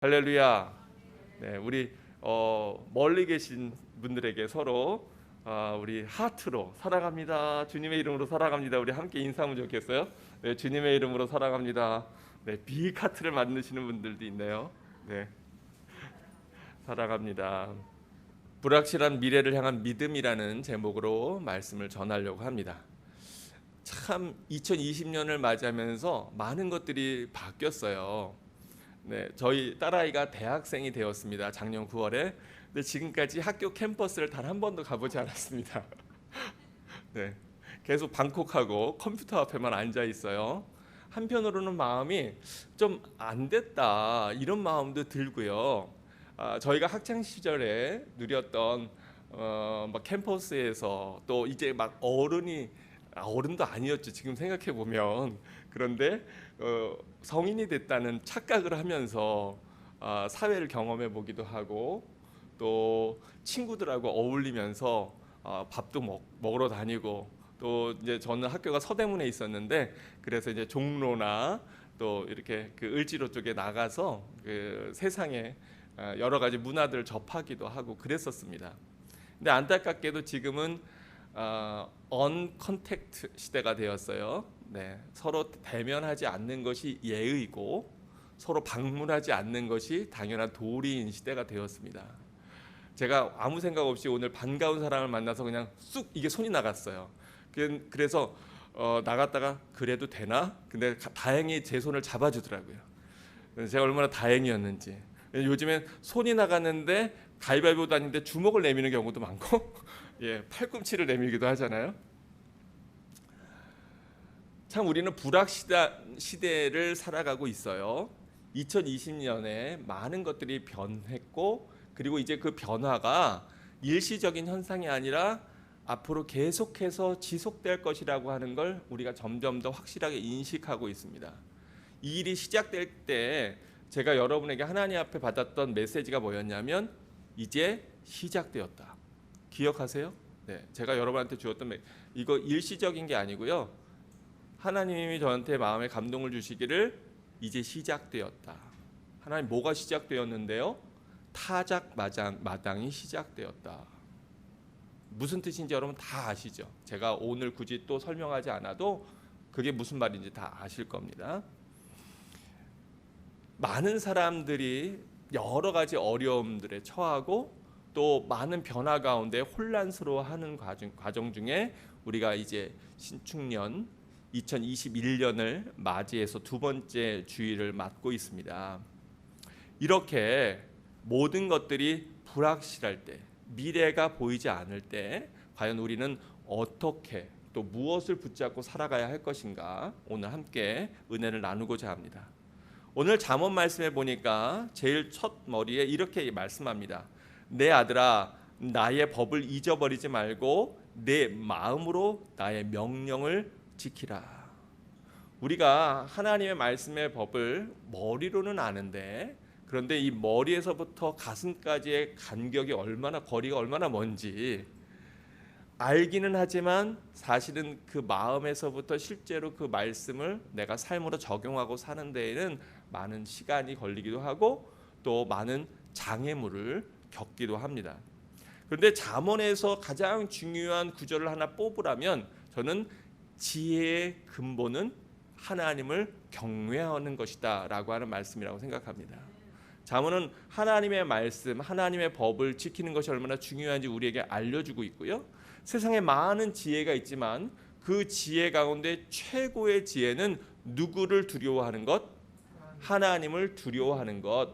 할렐루야. 네, 우리 멀리 계신 분들에게 서로 우리 하트로 사랑합니다. 주님의 이름으로 사랑합니다. 우리 함께 인사하면 좋겠어요. 네, 주님의 이름으로 사랑합니다. 네, 빅 하트를 만드시는 분들도 있네요. 네, 사랑합니다. 불확실한 미래를 향한 믿음이라는 제목으로 말씀을 전하려고 합니다. 참 2020년을 맞이하면서 많은 것들이 바뀌었어요. 네, 저희 딸아이가 대학생이 되었습니다. 작년 9월에. 근데 지금까지 학교 캠퍼스를 단 한 번도 가보지 않았습니다. 네, 계속 방콕하고 컴퓨터 앞에만 앉아 있어요. 한편으로는 마음이 좀 안 됐다 이런 마음도 들고요. 저희가 학창 시절에 누렸던 막 캠퍼스에서 또 이제 막 어른도 아니었죠. 지금 생각해 보면. 그런데 성인이 됐다는 착각을 하면서 사회를 경험해 보기도 하고 또 친구들하고 어울리면서 밥도 먹으러 다니고 또 이제 저는 학교가 서대문에 있었는데 그래서 이제 종로나 또 이렇게 그 을지로 쪽에 나가서 그 세상에 여러 가지 문화들을 접하기도 하고 그랬었습니다. 근데 안타깝게도 지금은 언컨택트 시대가 되었어요. 네, 서로 대면하지 않는 것이 예의이고 서로 방문하지 않는 것이 당연한 도리인 시대가 되었습니다. 제가 아무 생각 없이 오늘 반가운 사람을 만나서 그냥 쑥 이게 손이 나갔어요. 그래서 나갔다가 그래도 되나? 근데 다행히 제 손을 잡아주더라고요. 제가 얼마나 다행이었는지. 요즘엔 손이 나갔는데 가위바위보도 아닌데 주먹을 내미는 경우도 많고 예, 팔꿈치를 내밀기도 하잖아요. 참 우리는 시대를 살아가고 있어요. 2020년에 많은 것들이 변했고 그리고 이제 그 변화가 일시적인 현상이 아니라 앞으로 계속해서 지속될 것이라고 하는 걸 우리가 점점 더 확실하게 인식하고 있습니다. 이 일이 시작될 때 제가 여러분에게 하나님 앞에 받았던 메시지가 뭐였냐면 이제 시작되었다. 기억하세요? 네, 제가 여러분한테 주었던 이거 일시적인 게 아니고요. 하나님이 저한테 마음에 감동을 주시기를 이제 시작되었다. 하나님 뭐가 시작되었는데요? 타작 마당이 시작되었다. 무슨 뜻인지 여러분 다 아시죠? 제가 오늘 굳이 또 설명하지 않아도 그게 무슨 말인지 다 아실 겁니다. 많은 사람들이 여러 가지 어려움들에 처하고 또 많은 변화 가운데 혼란스러워하는 과정 중에 우리가 이제 신축년 2021년을 맞이해서 두 번째 주일을 맞고 있습니다. 이렇게 모든 것들이 불확실할 때, 미래가 보이지 않을 때 과연 우리는 어떻게 또 무엇을 붙잡고 살아가야 할 것인가 오늘 함께 은혜를 나누고자 합니다. 오늘 잠언 말씀에 보니까 제일 첫 머리에 이렇게 말씀합니다. 내 아들아 나의 법을 잊어버리지 말고 내 마음으로 나의 명령을 지키라. 우리가 하나님의 말씀의 법을 머리로는 아는데 그런데 이 머리에서부터 가슴까지의 거리가 얼마나 먼지 알기는 하지만 사실은 그 마음에서부터 실제로 그 말씀을 내가 삶으로 적용하고 사는 데에는 많은 시간이 걸리기도 하고 또 많은 장애물을 겪기도 합니다. 그런데 잠언에서 가장 중요한 구절을 하나 뽑으라면 저는 지혜의 근본은 하나님을 경외하는 것이다 라고 하는 말씀이라고 생각합니다. 잠언은 하나님의 말씀, 하나님의 법을 지키는 것이 얼마나 중요한지 우리에게 알려주고 있고요. 세상에 많은 지혜가 있지만 그 지혜 가운데 최고의 지혜는 누구를 두려워하는 것? 하나님을 두려워하는 것.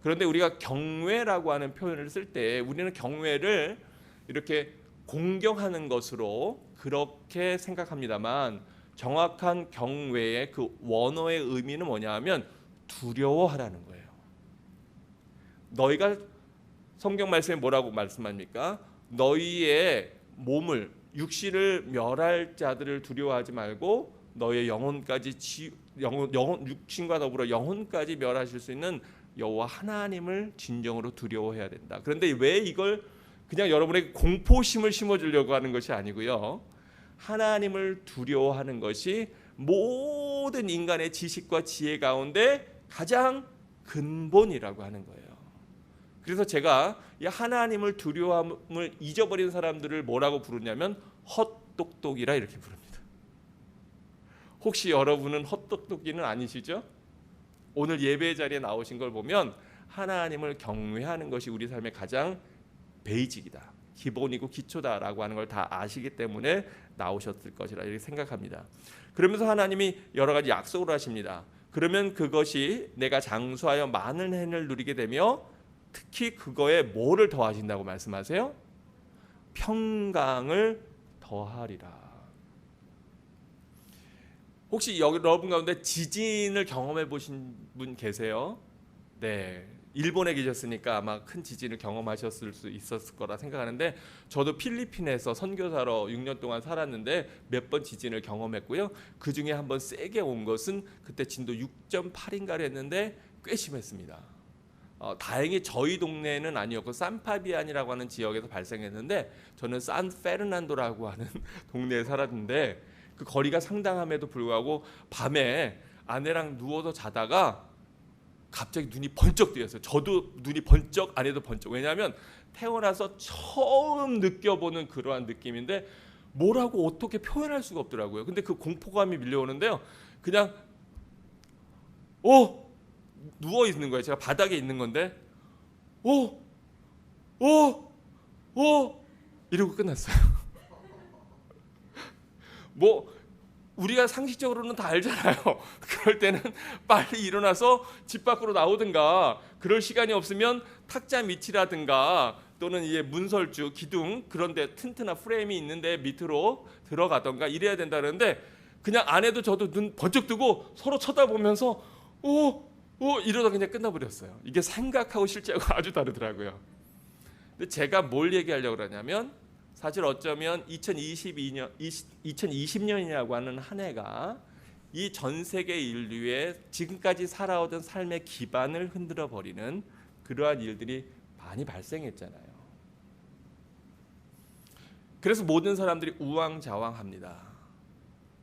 그런데 우리가 경외라고 하는 표현을 쓸 때 우리는 경외를 이렇게 공경하는 것으로 그렇게 생각합니다만 정확한 경외의 그 원어의 의미는 뭐냐 하면 두려워하라는 거예요. 너희가 성경 말씀에 뭐라고 말씀합니까? 너희의 몸을 육신을 멸할 자들을 두려워하지 말고 너의 육신과 더불어 영혼까지 멸하실 수 있는 여호와 하나님을 진정으로 두려워해야 된다. 그런데 왜 이걸 그냥 여러분에게 공포심을 심어주려고 하는 것이 아니고요. 하나님을 두려워하는 것이 모든 인간의 지식과 지혜 가운데 가장 근본이라고 하는 거예요. 그래서 제가 이 하나님을 두려움을 잊어버린 사람들을 뭐라고 부르냐면 헛똑똑이라 이렇게 부릅니다. 혹시 여러분은 헛똑똑이는 아니시죠? 오늘 예배 자리에 나오신 걸 보면 하나님을 경외하는 것이 우리 삶의 가장 베이직이다, 기본이고 기초다라고 하는 걸 다 아시기 때문에 나오셨을 것이라 이렇게 생각합니다. 그러면서 하나님이 여러 가지 약속을 하십니다. 그러면 그것이 내가 장수하여 많은 해를 누리게 되며 특히 그거에 뭐를 더하신다고 말씀하세요? 평강을 더하리라. 혹시 여러분 가운데 지진을 경험해 보신 분 계세요? 네, 일본에 계셨으니까 아마 큰 지진을 경험하셨을 수 있었을 거라 생각하는데, 저도 필리핀에서 선교사로 6년 동안 살았는데 몇 번 지진을 경험했고요. 그 중에 한번 세게 온 것은 그때 진도 6.8인가를 했는데 꽤 심했습니다. 다행히 저희 동네는 아니었고 산파비안이라고 하는 지역에서 발생했는데, 저는 산페르난도라고 하는 동네에 살았는데 그 거리가 상당함에도 불구하고 밤에 아내랑 누워서 자다가 갑자기 눈이 번쩍 뜨였어요. 저도 눈이 번쩍, 아내도 번쩍. 왜냐하면 태어나서 처음 느껴보는 그러한 느낌인데 뭐라고 어떻게 표현할 수가 없더라고요. 근데 그 공포감이 밀려오는데요. 그냥 누워 있는 거예요. 제가 바닥에 있는 건데 이러고 끝났어요. 뭐 우리가 상식적으로는 다 알잖아요. 그럴 때는 빨리 일어나서 집 밖으로 나오든가, 그럴 시간이 없으면 탁자 밑이라든가 또는 이게 문설주, 기둥 그런 데 튼튼한 프레임이 있는데 밑으로 들어가던가 이래야 된다는데, 그냥 아내도 저도 눈 번쩍 뜨고 서로 쳐다보면서 이러다 그냥 끝나버렸어요. 이게 생각하고 실제하고 아주 다르더라고요. 근데 제가 뭘 얘기하려고 그러냐면, 사실 어쩌면 2020년이라고 하는 한 해가 이 전 세계 인류의 지금까지 살아오던 삶의 기반을 흔들어 버리는 그러한 일들이 많이 발생했잖아요. 그래서 모든 사람들이 우왕좌왕합니다.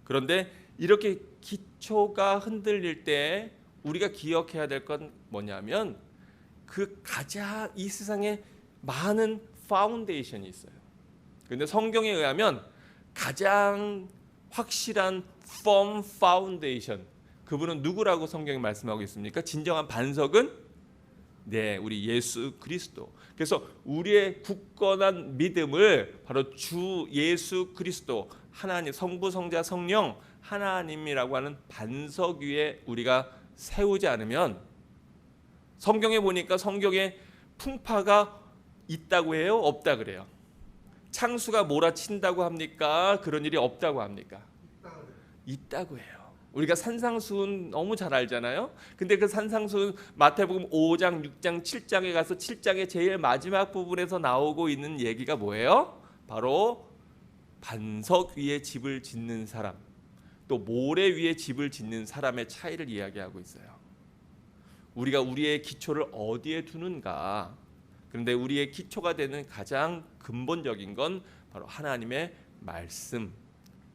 그런데 이렇게 기초가 흔들릴 때 우리가 기억해야 될 건 뭐냐면, 그 가장 이 세상에 많은 파운데이션이 있어요. 근데 성경에 의하면 가장 확실한 firm foundation, 그분은 누구라고 성경이 말씀하고 있습니까? 진정한 반석은 우리 예수 그리스도. 그래서 우리의 굳건한 믿음을 바로 주 예수 그리스도, 하나님 성부 성자 성령 하나님이라고 하는 반석 위에 우리가 세우지 않으면, 성경에 보니까 성경에 풍파가 있다고 해요? 없다 그래요? 창수가 몰아친다고 합니까? 그런 일이 없다고 합니까? 있다고 해요. 우리가 산상수훈 너무 잘 알잖아요. 근데 그 산상수훈 마태복음 5장, 6장, 7장에 가서 7장의 제일 마지막 부분에서 나오고 있는 얘기가 뭐예요? 바로 반석 위에 집을 짓는 사람, 또 모래 위에 집을 짓는 사람의 차이를 이야기하고 있어요. 우리가 우리의 기초를 어디에 두는가? 그런데 우리의 기초가 되는 가장 근본적인 건 바로 하나님의 말씀,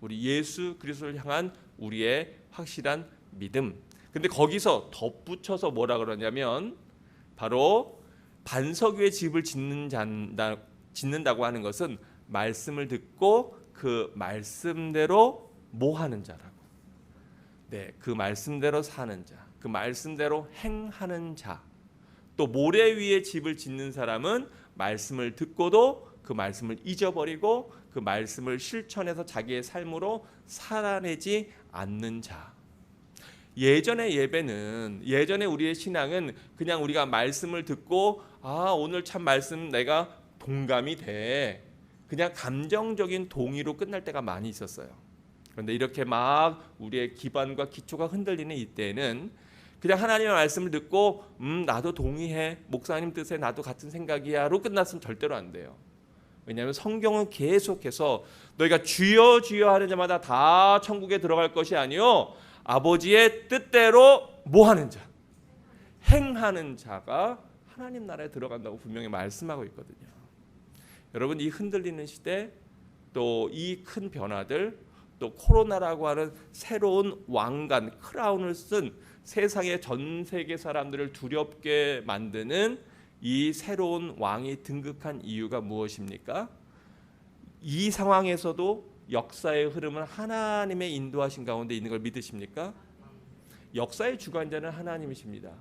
우리 예수 그리스도를 향한 우리의 확실한 믿음. 근데 거기서 덧붙여서 뭐라 그러냐면, 바로 반석 위에 집을 짓는다고 하는 것은 말씀을 듣고 그 말씀대로 뭐 하는 자라고. 그 말씀대로 사는 자, 그 말씀대로 행하는 자. 또 모래 위에 집을 짓는 사람은 말씀을 듣고도 그 말씀을 잊어버리고 그 말씀을 실천해서 자기의 삶으로 살아내지 않는 자. 예전의 예배는, 예전에 우리의 신앙은 그냥 우리가 말씀을 듣고 오늘 참 말씀 내가 동감이 돼, 그냥 감정적인 동의로 끝날 때가 많이 있었어요. 그런데 이렇게 막 우리의 기반과 기초가 흔들리는 이때는 그냥 하나님의 말씀을 듣고 나도 동의해, 목사님 뜻에 나도 같은 생각이야로 끝났으면 절대로 안 돼요. 왜냐하면 성경은 계속해서 너희가 주여 주여 하는 자마다 다 천국에 들어갈 것이 아니요 아버지의 뜻대로 뭐 하는 자, 행하는 자가 하나님 나라에 들어간다고 분명히 말씀하고 있거든요. 여러분, 이 흔들리는 시대, 또 이 큰 변화들, 또 코로나라고 하는 새로운 왕관, 크라운을 쓴 세상의 전 세계 사람들을 두렵게 만드는 이 새로운 왕이 등극한 이유가 무엇입니까? 이 상황에서도 역사의 흐름은 하나님의 인도하신 가운데 있는 걸 믿으십니까? 역사의 주관자는 하나님이십니다.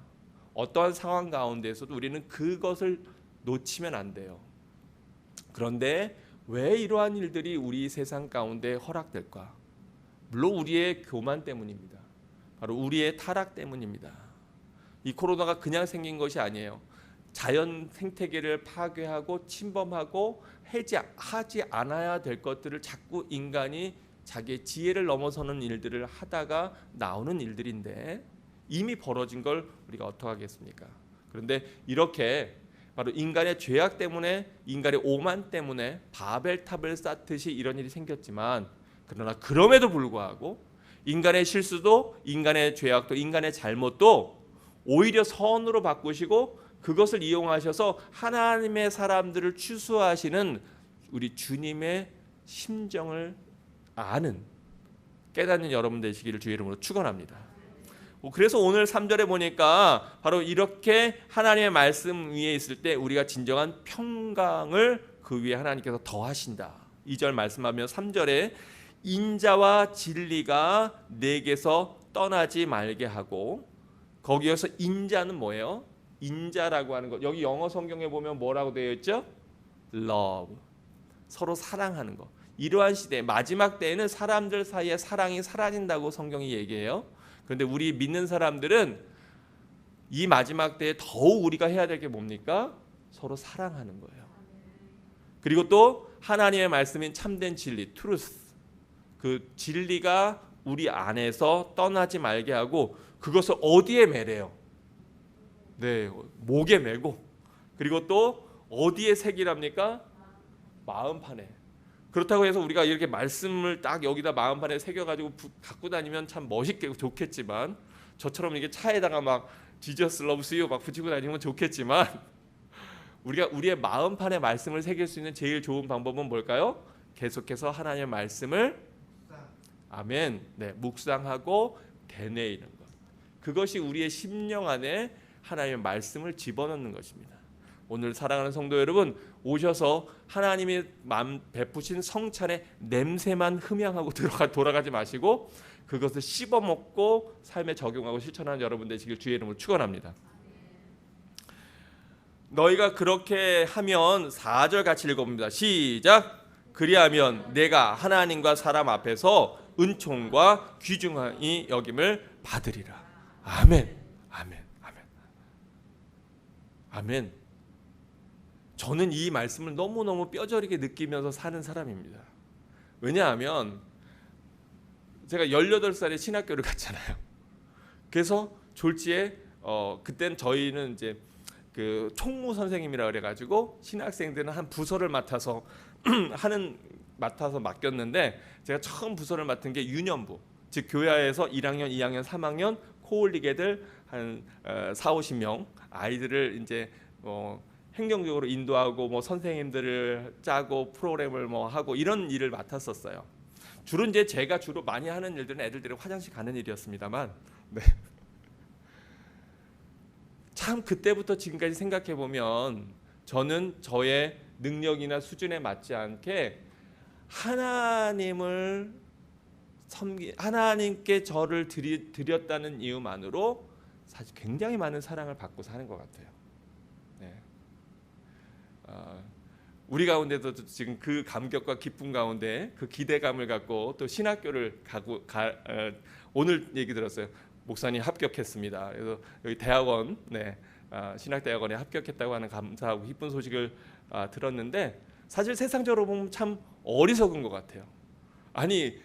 어떠한 상황 가운데서도 우리는 그것을 놓치면 안 돼요. 그런데 왜 이러한 일들이 우리 세상 가운데 허락될까? 물론 우리의 교만 때문입니다. 바로 우리의 타락 때문입니다. 이 코로나가 그냥 생긴 것이 아니에요. 자연 생태계를 파괴하고 침범하고 해제하지 않아야 될 것들을 자꾸 인간이 자기의 지혜를 넘어서는 일들을 하다가 나오는 일들인데 이미 벌어진 걸 우리가 어떻게 하겠습니까? 그런데 이렇게 바로 인간의 죄악 때문에, 인간의 오만 때문에 바벨탑을 쌓듯이 이런 일이 생겼지만, 그러나 그럼에도 불구하고 인간의 실수도, 인간의 죄악도, 인간의 잘못도 오히려 선으로 바꾸시고 그것을 이용하셔서 하나님의 사람들을 추수하시는 우리 주님의 심정을 아는, 깨닫는 여러분 되시기를 주의 이름으로 축원합니다. 그래서 오늘 3절에 보니까 바로 이렇게 하나님의 말씀 위에 있을 때 우리가 진정한 평강을 그 위에 하나님께서 더하신다. 2절 말씀하면 3절에 인자와 진리가 내게서 떠나지 말게 하고, 거기에서 인자는 뭐예요? 인자라고 하는 것, 여기 영어 성경에 보면 뭐라고 되어 있죠? love, 서로 사랑하는 것. 이러한 시대, 마지막 때에는 사람들 사이에 사랑이 사라진다고 성경이 얘기해요. 그런데 우리 믿는 사람들은 이 마지막 때에 더욱 우리가 해야 될 게 뭡니까? 서로 사랑하는 거예요. 그리고 또 하나님의 말씀인 참된 진리, truth, 그 진리가 우리 안에서 떠나지 말게 하고, 그것을 어디에 매래요? 네, 목에 매고, 그리고 또 어디에 새기랍니까? 마음판에. 그렇다고 해서 우리가 이렇게 말씀을 딱 여기다 마음판에 새겨가지고 갖고 다니면 참 멋있게 좋겠지만, 저처럼 이게 차에다가 막 Jesus loves you 막 붙이고 다니면 좋겠지만, 우리가 우리의 마음판에 말씀을 새길 수 있는 제일 좋은 방법은 뭘까요? 계속해서 하나님의 말씀을 아멘, 네, 묵상하고 되뇌이는 것. 그것이 우리의 심령 안에 하나님의 말씀을 집어넣는 것입니다. 오늘 사랑하는 성도 여러분, 오셔서 하나님이 베푸신 성찬의 냄새만 흠양하고 돌아가지 마시고 그것을 씹어먹고 삶에 적용하고 실천하는 여러분 되시길 주의 이름으로 축원합니다. 너희가 그렇게 하면 4절 같이 읽어봅니다. 시작. 그리하면 내가 하나님과 사람 앞에서 은총과 귀중히 여김을 받으리라. 아멘. 아멘. 아멘. 아멘. 저는 이 말씀을 너무너무 뼈저리게 느끼면서 사는 사람입니다. 왜냐하면 제가 18살에 신학교를 갔잖아요. 그래서 졸지에 그때는 저희는 이제 그 총무 선생님이라 그래가지고 신학생들은 한 부서를 맡아서 맡겼는데, 제가 처음 부서를 맡은 게 유년부, 즉 교회에서 1학년, 2학년, 3학년 코올리게들 한 40-50명 아이들을 이제 행정적으로 인도하고 뭐 선생님들을 짜고 프로그램을 뭐 하고 이런 일을 맡았었어요. 주로 이제 제가 주로 많이 하는 일들은 애들이 화장실 가는 일이었습니다만, 네. 참 그때부터 지금까지 생각해 보면 저는 저의 능력이나 수준에 맞지 않게 하나님께 저를 드렸다는 이유만으로 사실 굉장히 많은 사랑을 받고 사는 것 같아요. 네. 우리 가운데도 지금 그 감격과 기쁨 가운데 그 기대감을 갖고 또 신학교를 오늘 얘기 들었어요. 목사님 합격했습니다. 그래서 여기 대학원, 네, 신학대학원에 합격했다고 하는 감사하고 기쁜 소식을 들었는데, 사실 세상적으로 보면 참 어리석은 것 같아요. 아니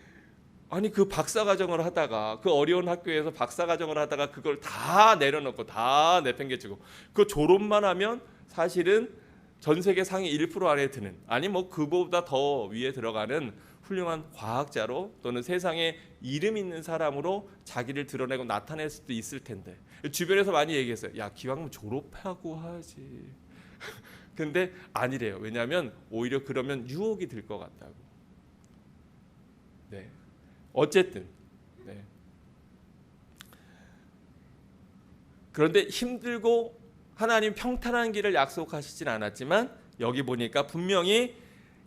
그 박사과정을 하다가, 그 어려운 학교에서 박사과정을 하다가 그걸 다 내려놓고 다 내팽개치고 그 졸업만 하면 사실은 전 세계 상위 1% 안에 드는, 아니 뭐 그보다 더 위에 들어가는 훌륭한 과학자로 또는 세상에 이름 있는 사람으로 자기를 드러내고 나타낼 수도 있을 텐데, 주변에서 많이 얘기했어요. 야, 기왕이면 졸업하고 하지. 근데 아니래요. 왜냐하면 오히려 그러면 유혹이 될 것 같다고. 네. 어쨌든 네. 그런데 힘들고 하나님 평탄한 길을 약속하시진 않았지만 여기 보니까 분명히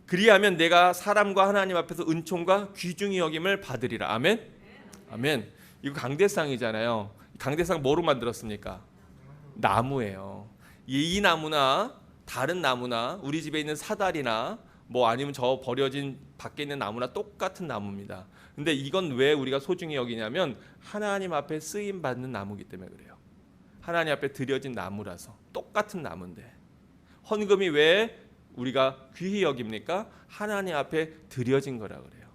그리하면 내가 사람과 하나님 앞에서 은총과 귀중히 여김을 받으리라. 아멘. 아멘. 이거 강대상이잖아요. 강대상 뭐로 만들었습니까? 나무예요. 이 나무나 다른 나무나 우리 집에 있는 사다리나 뭐 아니면 저 버려진 밖에 있는 나무나 똑같은 나무입니다. 근데 이건 왜 우리가 소중히 여기냐면 하나님 앞에 쓰임 받는 나무이기 때문에 그래요. 하나님 앞에 드려진 나무라서 똑같은 나무인데 헌금이 왜 우리가 귀히 여깁니까? 하나님 앞에 드려진 거라 그래요.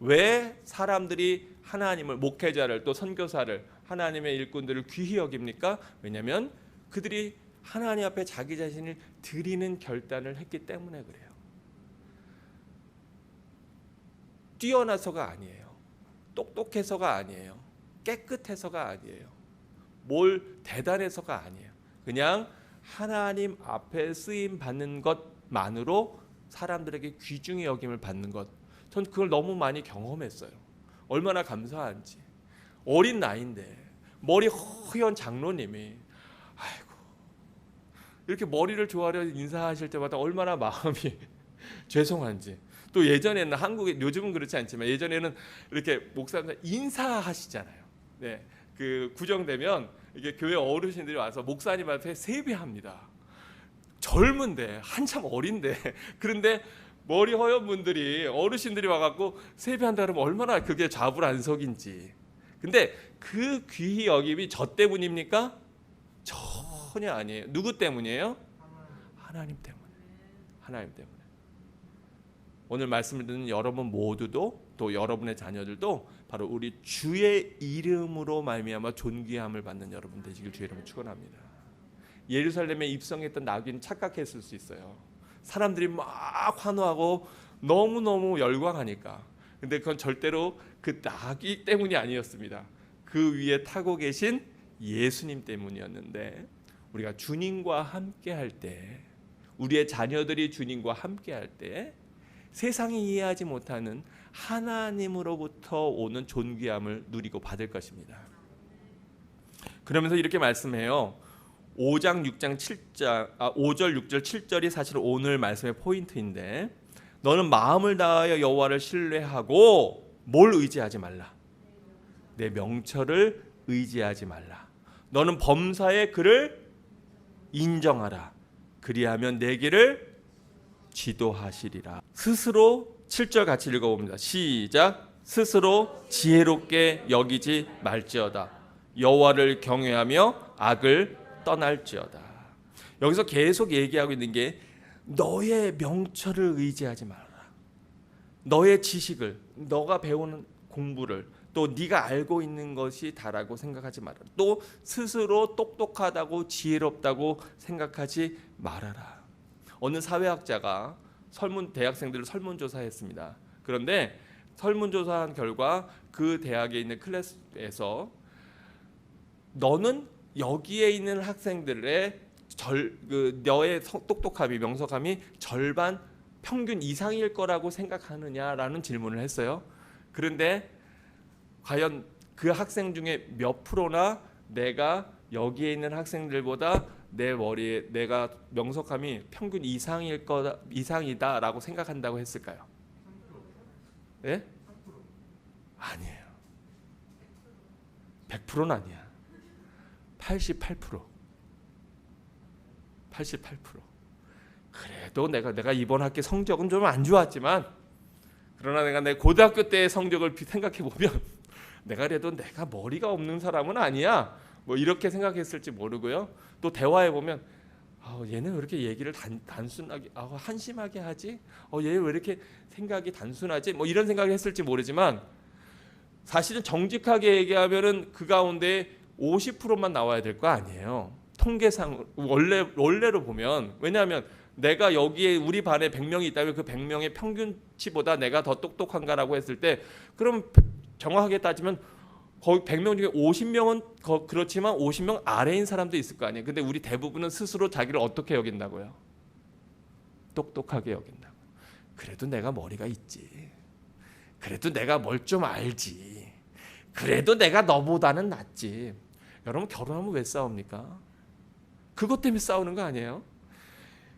왜 사람들이 하나님을 목회자를 또 선교사를 하나님의 일꾼들을 귀히 여깁니까? 왜냐하면 그들이 하나님 앞에 자기 자신을 드리는 결단을 했기 때문에 그래요. 뛰어나서가 아니에요. 똑똑해서가 아니에요. 깨끗해서가 아니에요. 뭘 대단해서가 아니에요. 그냥 하나님 앞에 쓰임 받는 것만으로 사람들에게 귀중히 여김을 받는 것. 전 그걸 너무 많이 경험했어요. 얼마나 감사한지. 어린 나이인데 머리 허연 장로님이 아이고 이렇게 머리를 조아려 인사하실 때마다 얼마나 마음이 죄송한지. 또 예전에는 한국에 요즘은 그렇지 않지만 예전에는 이렇게 목사님 인사하시잖아요. 네, 그 구정되면 이게 교회 어르신들이 와서 목사님한테 세배합니다. 젊은데 한참 어린데 그런데 머리 허연 분들이 어르신들이 와갖고 세배한다 그러면 얼마나 그게 좌불안석인지. 근데 그 귀히 여김이 저 때문입니까? 전혀 아니에요. 누구 때문이에요? 하나님 때문에. 하나님 때문에. 오늘 말씀을 듣는 여러분 모두도 또 여러분의 자녀들도 바로 우리 주의 이름으로 말미암아 존귀함을 받는 여러분 되시길 주의 이름으로 축원합니다. 예루살렘에 입성했던 나귀는 착각했을 수 있어요. 사람들이 막 환호하고 너무너무 열광하니까. 근데 그건 절대로 그 나귀 때문이 아니었습니다. 그 위에 타고 계신 예수님 때문이었는데 우리가 주님과 함께 할 때 우리의 자녀들이 주님과 함께 할 때 세상이 이해하지 못하는 하나님으로부터 오는 존귀함을 누리고 받을 것입니다. 그러면서 이렇게 말씀해요. 5장 6장 7장 5절 6절 7절이 사실 오늘 말씀의 포인트인데 너는 마음을 다하여 여호와를 신뢰하고 뭘 의지하지 말라. 내 명철을 의지하지 말라. 너는 범사에 그를 인정하라. 그리하면 내 길을 지도하시리라. 스스로 7절 같이 읽어봅니다. 시작. 스스로 지혜롭게 여기지 말지어다. 여호와를 경외하며 악을 떠날지어다. 여기서 계속 얘기하고 있는 게 너의 명철을 의지하지 말라. 너의 지식을, 너가 배우는 공부를, 또 네가 알고 있는 것이 다라고 생각하지 말아라. 또 스스로 똑똑하다고 지혜롭다고 생각하지 말아라. 어느 사회학자가 대학생들을 설문조사했습니다. 그런데 설문조사한 결과 그 대학에 있는 클래스에서 너는 여기에 있는 학생들의 너의 똑똑함이 명석함이 절반 평균 이상일 거라고 생각하느냐라는 질문을 했어요. 그런데 과연 그 학생 중에 몇 프로나 내가 여기에 있는 학생들보다 내 머리에 내가 명석함이 평균 이상이다라고 생각한다고 했을까요? 예? 아니에요. 100%는 아니야. 88%. 88%. 그래도 내가 이번 학기 성적은 좀 안 좋았지만 그러나 내가 내 고등학교 때의 성적을 생각해 보면 내가 머리가 없는 사람은 아니야. 뭐 이렇게 생각했을지 모르고요. 또 대화해 보면 얘는 왜 이렇게 얘기를 단순하게 한심하게 하지? 얘 왜 이렇게 생각이 단순하지? 뭐 이런 생각을 했을지 모르지만 사실은 정직하게 얘기하면은 그 가운데 50%만 나와야 될 거 아니에요. 통계상 원래로 보면. 왜냐하면 내가 여기에 우리 반에 100명이 있다면 그 100명의 평균치보다 내가 더 똑똑한가라고 했을 때 그럼 정확하게 따지면 거의 100명 중에 50명은 그렇지만 50명 아래인 사람도 있을 거 아니에요. 근데 우리 대부분은 스스로 자기를 어떻게 여긴다고요? 똑똑하게 여긴다고. 그래도 내가 머리가 있지. 그래도 내가 뭘 좀 알지. 그래도 내가 너보다는 낫지. 여러분 결혼하면 왜 싸웁니까? 그것 때문에 싸우는 거 아니에요?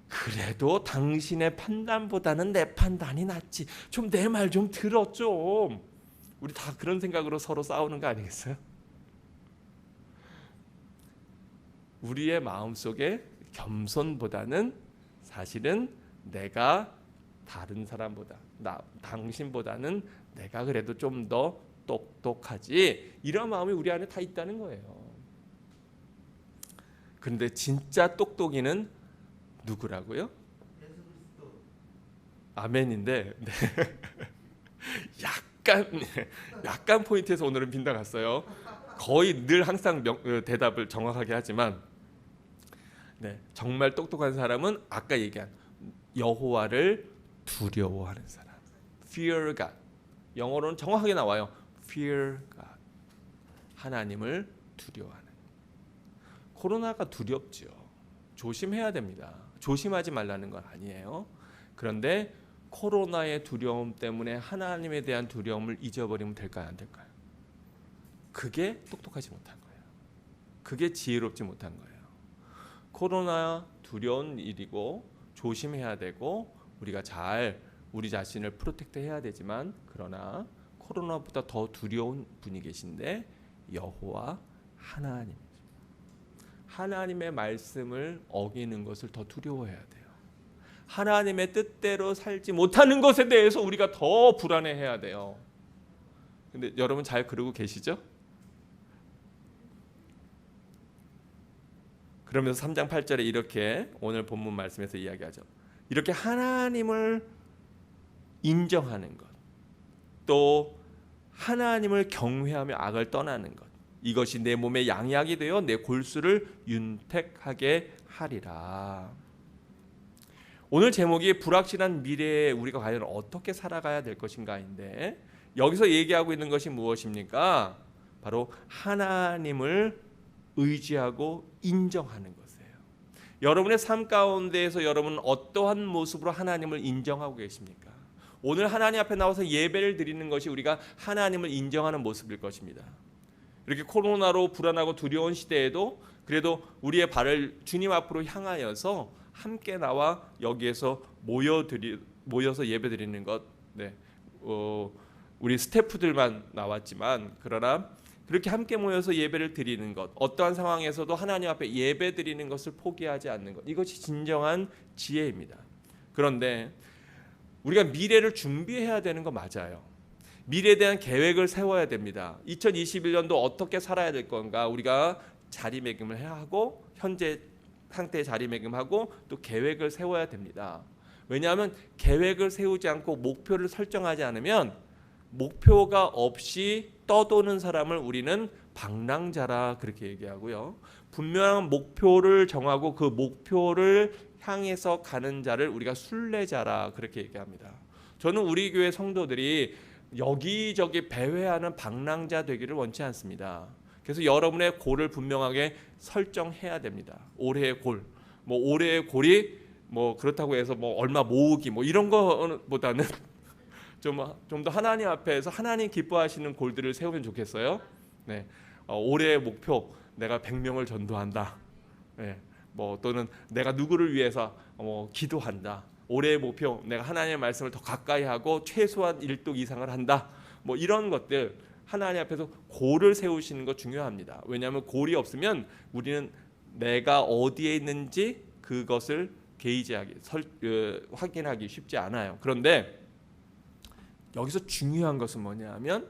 그래도 당신의 판단보다는 내 판단이 낫지. 좀 내 말 좀 들어 좀. 우리 다 그런 생각으로 서로 싸우는 거 아니겠어요? 우리의 마음속에 겸손보다는 사실은 내가 다른 사람보다 당신보다는 내가 그래도 좀 더 똑똑하지, 이런 마음이 우리 안에 다 있다는 거예요. 그런데 진짜 똑똑이는 누구라고요? 아멘인데 네. 약간 포인트에서 오늘은 빗나갔어요. 거의 늘 항상 대답을 정확하게 하지만 네, 정말 똑똑한 사람은 아까 얘기한 여호와를 두려워하는 사람. Fear God. 영어로는 정확하게 나와요. Fear God. 하나님을 두려워하는. 코로나가 두렵죠. 조심해야 됩니다. 조심하지 말라는 건 아니에요. 그런데 코로나의 두려움 때문에 하나님에 대한 두려움을 잊어버리면 될까요? 안 될까요? 그게 똑똑하지 못한 거예요. 그게 지혜롭지 못한 거예요. 코로나 두려운 일이고 조심해야 되고 우리가 잘 우리 자신을 프로텍트 해야 되지만, 그러나 코로나보다 더 두려운 분이 계신데 여호와 하나님. 하나님의 말씀을 어기는 것을 더 두려워해야 돼요. 하나님의 뜻대로 살지 못하는 것에 대해서 우리가 더 불안해해야 돼요. 근데 여러분 잘 그러고 계시죠? 그러면서 3장 8절에 이렇게 오늘 본문 말씀에서 이야기하죠. 이렇게 하나님을 인정하는 것, 또 하나님을 경외하며 악을 떠나는 것, 이것이 내 몸의 양약이 되어 내 골수를 윤택하게 하리라. 오늘 제목이 불확실한 미래에 우리가 과연 어떻게 살아가야 될 것인가인데, 여기서 얘기하고 있는 것이 무엇입니까? 바로 하나님을 의지하고 인정하는 것이에요. 여러분의 삶 가운데에서 여러분은 어떠한 모습으로 하나님을 인정하고 계십니까? 오늘 하나님 앞에 나와서 예배를 드리는 것이 우리가 하나님을 인정하는 모습일 것입니다. 이렇게 코로나로 불안하고 두려운 시대에도 그래도 우리의 발을 주님 앞으로 향하여서 함께 나와 여기에서 모여서 예배드리는 것, 네, 우리 스태프들만 나왔지만 그러나 그렇게 함께 모여서 예배를 드리는 것, 어떠한 상황에서도 하나님 앞에 예배드리는 것을 포기하지 않는 것, 이것이 진정한 지혜입니다. 그런데 우리가 미래를 준비해야 되는 거 맞아요. 미래에 대한 계획을 세워야 됩니다. 2021년도 어떻게 살아야 될 건가, 우리가 자리매김을 해야 하고 현재 상태의 자리매김하고 또 계획을 세워야 됩니다. 왜냐하면 계획을 세우지 않고 목표를 설정하지 않으면 목표가 없이 떠도는 사람을 우리는 방랑자라 그렇게 얘기하고요. 분명한 목표를 정하고 그 목표를 향해서 가는 자를 우리가 순례자라 그렇게 얘기합니다. 저는 우리 교회 성도들이 여기저기 배회하는 방랑자 되기를 원치 않습니다. 그래서 여러분의 골을 분명하게 설정해야 됩니다. 올해의 골, 뭐 올해의 골이 뭐 그렇다고 해서 뭐 얼마 모으기 뭐 이런 거보다는 좀 더 하나님 앞에서 하나님 기뻐하시는 골들을 세우면 좋겠어요. 네, 올해의 목표 내가 100명을 전도한다. 네, 뭐 또는 내가 누구를 위해서 기도한다. 올해의 목표 내가 하나님의 말씀을 더 가까이 하고 최소한 1독 이상을 한다. 뭐 이런 것들 하나님 앞에서 골을 세우시는 거 중요합니다. 왜냐하면 골이 없으면 우리는 내가 어디에 있는지 그것을 확인하기 쉽지 않아요. 그런데 여기서 중요한 것은 뭐냐면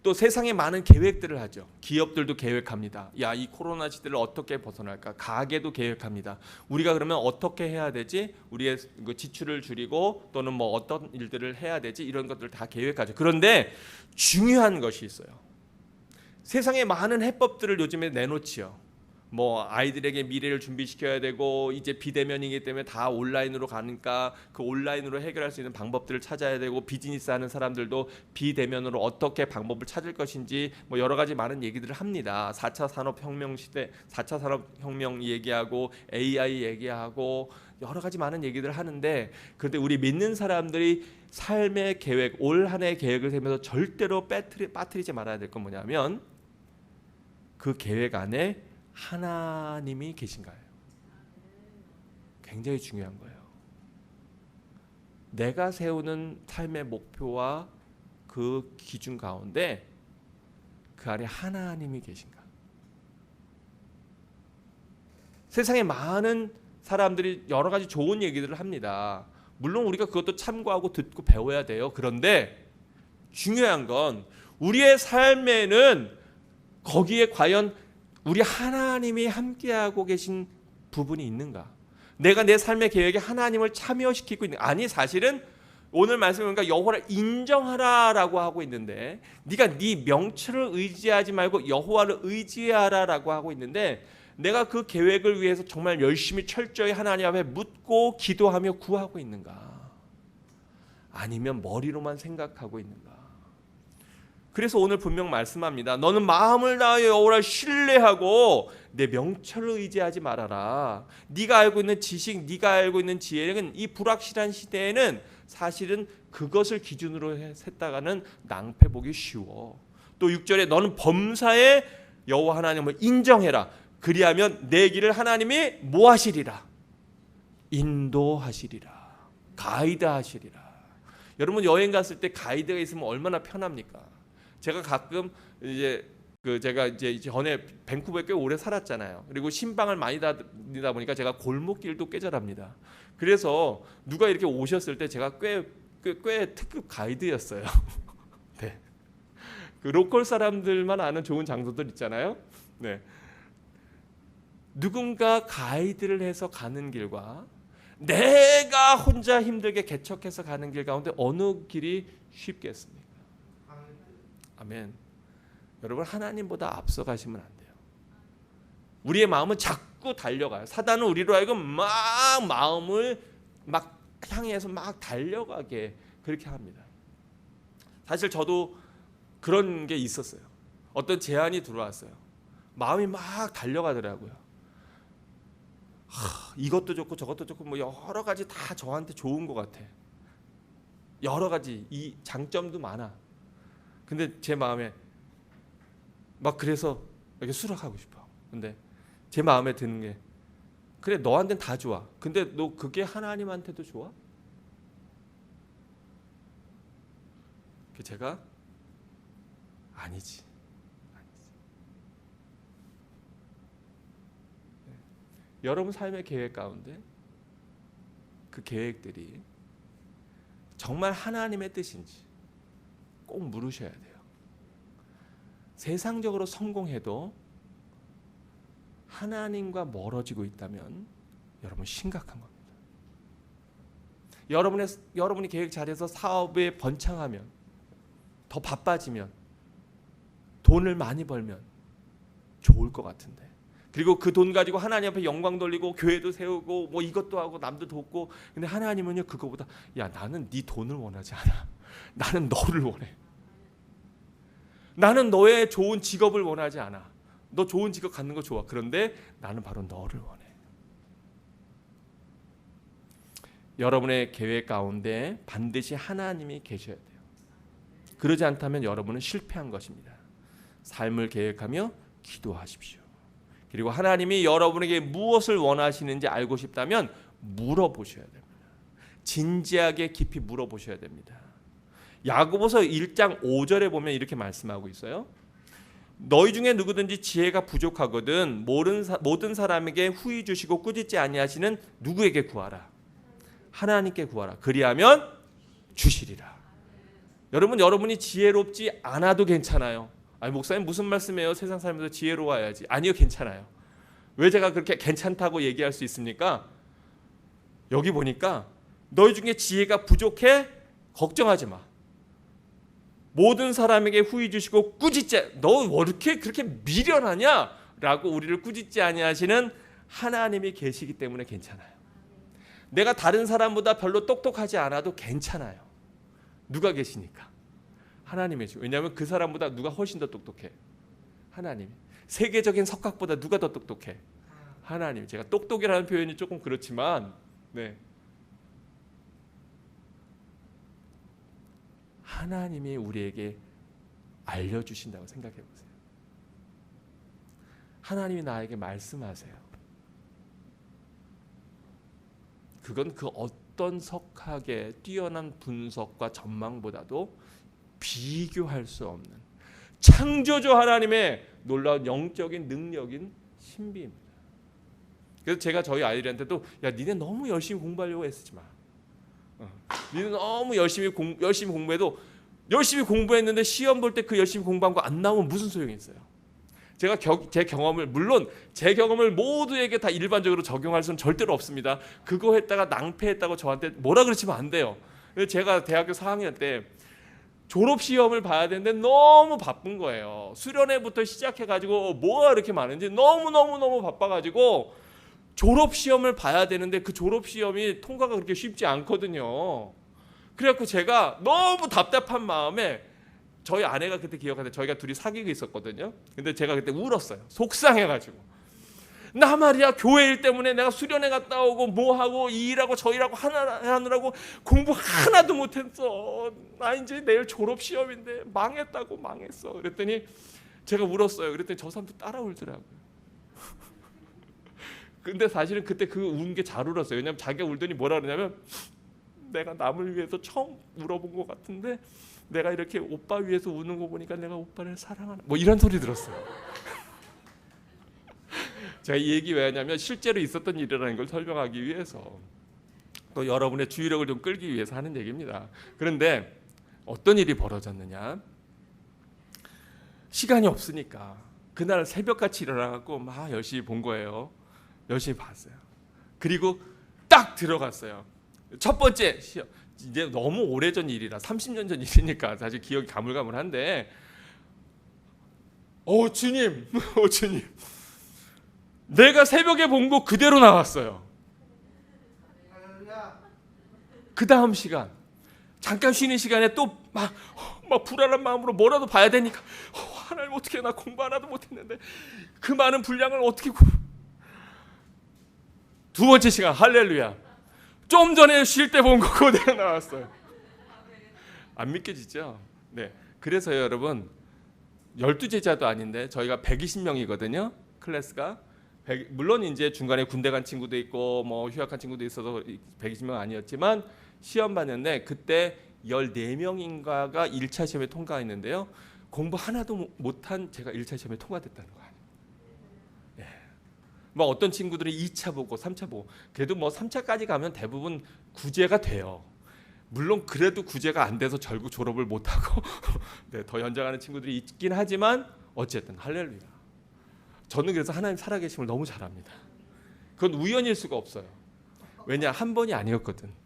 또 세상에 많은 계획들을 하죠. 기업들도 계획합니다. 야, 이 코로나 시대를 어떻게 벗어날까? 가게도 계획합니다. 우리가 그러면 어떻게 해야 되지? 우리의 지출을 줄이고 또는 뭐 어떤 일들을 해야 되지? 이런 것들을 다 계획하죠. 그런데 중요한 것이 있어요. 세상에 많은 해법들을 요즘에 내놓지요. 뭐 아이들에게 미래를 준비시켜야 되고 이제 비대면이기 때문에 다 온라인으로 가니까 그 온라인으로 해결할 수 있는 방법들을 찾아야 되고 비즈니스 하는 사람들도 비대면으로 어떻게 방법을 찾을 것인지 뭐 여러 가지 많은 얘기들을 합니다. 4차 산업혁명 시대, 4차 산업혁명 얘기하고 AI 얘기하고 여러 가지 많은 얘기들을 하는데 그런데 우리 믿는 사람들이 삶의 계획, 올 한 해 계획을 세우면서 절대로 빠뜨리지 말아야 될 건 뭐냐면 그 계획 안에 하나님이 계신가요? 굉장히 중요한 거예요. 내가 세우는 삶의 목표와 그 기준 가운데 그 안에 하나님이 계신가? 세상에 많은 사람들이 여러 가지 좋은 얘기들을 합니다. 물론 우리가 그것도 참고하고 듣고 배워야 돼요. 그런데 중요한 건 우리의 삶에는 거기에 과연 우리 하나님이 함께하고 계신 부분이 있는가? 내가 내 삶의 계획에 하나님을 참여시키고 있는 아니 사실은 오늘 말씀에 보니까 여호와를 인정하라라고 하고 있는데 네가 네 명철을 의지하지 말고 여호와를 의지하라라고 하고 있는데 내가 그 계획을 위해서 정말 열심히 철저히 하나님 앞에 묻고 기도하며 구하고 있는가? 아니면 머리로만 생각하고 있는가? 그래서 오늘 분명 말씀합니다. 너는 마음을 다하여 여호와를 신뢰하고 내 명철을 의지하지 말아라. 네가 알고 있는 지식, 네가 알고 있는 지혜는 이 불확실한 시대에는 사실은 그것을 기준으로 했다가는 낭패보기 쉬워. 또 6절에 너는 범사에 여호와 하나님을 인정해라. 그리하면 내 길을 하나님이 뭐 하시리라? 인도하시리라. 가이드하시리라. 여러분 여행 갔을 때 가이드가 있으면 얼마나 편합니까? 제가 가끔 제가 이제 전에 밴쿠버에 꽤 오래 살았잖아요. 그리고 신방을 많이 다니다 보니까 제가 골목길도 꽤 잘합니다. 그래서 누가 이렇게 오셨을 때 제가 꽤 특급 가이드였어요. 네. 그 로컬 사람들만 아는 좋은 장소들 있잖아요. 네. 누군가 가이드를 해서 가는 길과 내가 혼자 힘들게 개척해서 가는 길 가운데 어느 길이 쉽겠습니까? 아멘. 여러분 하나님보다 앞서가시면 안 돼요. 우리의 마음은 자꾸 달려가요. 사단은 우리로 하여금 막 마음을 막 향해서 막 달려가게 그렇게 합니다. 사실 저도 그런 게 있었어요. 어떤 제안이 들어왔어요. 마음이 막 달려가더라고요. 이것도 좋고 저것도 좋고 뭐 여러 가지 다 저한테 좋은 것 같아. 여러 가지 이 장점도 많아. 근데 제 마음에 막 그래서 이렇게 수락하고 싶어. 근데 제 마음에 드는 게 그래 너한테는 다 좋아. 근데 너 그게 하나님한테도 좋아? 제가 아니지. 여러분 삶의 계획 가운데 그 계획들이 정말 하나님의 뜻인지 꼭 물으셔야 돼요. 세상적으로 성공해도 하나님과 멀어지고 있다면 여러분 심각한 겁니다. 여러분이 계획 잘해서 사업에 번창하면 더 바빠지면 돈을 많이 벌면 좋을 것 같은데 그리고 그 돈 가지고 하나님 앞에 영광 돌리고 교회도 세우고 뭐 이것도 하고 남도 돕고 근데 하나님은요 그거보다 야 나는 네 돈을 원하지 않아. 나는 너를 원해. 나는 너의 좋은 직업을 원하지 않아. 너 좋은 직업 갖는 거 좋아. 그런데 나는 바로 너를 원해. 여러분의 계획 가운데 반드시 하나님이 계셔야 돼요. 그러지 않다면 여러분은 실패한 것입니다. 삶을 계획하며 기도하십시오. 그리고 하나님이 여러분에게 무엇을 원하시는지 알고 싶다면 물어보셔야 됩니다. 진지하게 깊이 물어보셔야 됩니다. 야고보서 1장 5절에 보면 이렇게 말씀하고 있어요. 너희 중에 누구든지 지혜가 부족하거든 모든 사람에게 후히 주시고 꾸짖지 아니하시는 누구에게 구하라? 하나님께 구하라. 그리하면 주시리라. 여러분이 지혜롭지 않아도 괜찮아요. 아니 목사님 무슨 말씀이에요? 세상 살면서 지혜로워야지. 아니요, 괜찮아요. 왜 제가 그렇게 괜찮다고 얘기할 수 있습니까? 여기 보니까 너희 중에 지혜가 부족해? 걱정하지 마. 모든 사람에게 후히 주시고 꾸짖지 너 왜 이렇게 그렇게 미련하냐? 라고 우리를 꾸짖지 아니하시는 하나님이 계시기 때문에 괜찮아요. 내가 다른 사람보다 별로 똑똑하지 않아도 괜찮아요. 누가 계시니까? 하나님이죠. 왜냐하면 그 사람보다 누가 훨씬 더 똑똑해? 하나님. 세계적인 석학보다 누가 더 똑똑해? 하나님. 제가 똑똑이라는 표현이 조금 그렇지만 네. 하나님이 우리에게 알려주신다고 생각해 보세요. 하나님이 나에게 말씀하세요. 그건 그 어떤 석학의 뛰어난 분석과 전망보다도 비교할 수 없는 창조주 하나님의 놀라운 영적인 능력인 신비입니다. 그래서 제가 저희 아이들한테도 야 니네 너무 열심히 공부하려고 애쓰지 마. 니네 너무 열심히 공부해도 열심히 공부했는데 시험 볼 때 그 열심히 공부한 거 안 나오면 무슨 소용이 있어요. 제가 제 경험을 물론 제 경험을 모두에게 다 일반적으로 적용할 수는 절대로 없습니다. 그거 했다가 낭패했다고 저한테 뭐라 그러시면 안 돼요. 제가 대학교 4학년 때 졸업시험을 봐야 되는데 너무 바쁜 거예요. 수련회부터 시작해가지고 뭐가 이렇게 많은지 너무 바빠가지고 졸업시험을 봐야 되는데 그 졸업시험이 통과가 그렇게 쉽지 않거든요. 그래갖고 제가 너무 답답한 마음에 저희 아내가 그때 기억하는데 저희가 둘이 사귀고 있었거든요. 근데 제가 그때 울었어요. 속상해가지고. 나 말이야 교회 일 때문에 내가 수련회 갔다 오고 뭐하고 이 일하고 저 일하고 하느라고 공부 하나도 못했어. 나 이제 내일 졸업시험인데 망했다고 망했어. 그랬더니 제가 울었어요. 그랬더니 저 사람도 따라 울더라고요. 근데 사실은 그때 그 운 게 잘 울었어요. 왜냐면 자기가 울더니 뭐라 그러냐면 내가 남을 위해서 처음 울어본 것 같은데 내가 이렇게 오빠 위해서 우는 거 보니까 내가 오빠를 사랑하나 뭐 이런 소리 들었어요. 제가 이 얘기 왜 하냐면 실제로 있었던 일이라는 걸 설명하기 위해서 또 여러분의 주의력을 좀 끌기 위해서 하는 얘기입니다. 그런데 어떤 일이 벌어졌느냐? 시간이 없으니까 그날 새벽같이 일어나갖고 막 열심히 본 거예요. 열심히 봤어요. 그리고 딱 들어갔어요. 첫 번째 시험. 이제 너무 오래전 일이라 30년 전 일이니까 사실 기억이 가물가물한데 주님 주님 내가 새벽에 본 거 그대로 나왔어요. 그 다음 시간 잠깐 쉬는 시간에 또 막 불안한 마음으로 뭐라도 봐야 되니까 하나님 어떻게 나 공부 하나도 못했는데 그 많은 분량을 어떻게 두 번째 시간 할렐루야 좀 전에 쉴 때 본 거 그대로 나왔어요. 안 믿겨지죠? 네. 그래서요 여러분 12제자도 아닌데 저희가 120명이거든요. 클래스가 물론 이제 중간에 군대 간 친구도 있고 뭐 휴학한 친구도 있어서 120명 아니었지만 시험 봤는데 그때 14명인가가 1차 시험에 통과했는데요. 공부 하나도 못한 제가 1차 시험에 통과됐다는 거예요. 예. 뭐 어떤 친구들은 2차 보고 3차 보고 그래도 뭐 3차까지 가면 대부분 구제가 돼요. 물론 그래도 구제가 안 돼서 결국 졸업을 못하고 네, 더 연장하는 친구들이 있긴 하지만 어쨌든 할렐루야. 저는 그래서 하나님 살아계심을 너무 잘합니다. 그건 우연일 수가 없어요. 왜냐 한 번이 아니었거든.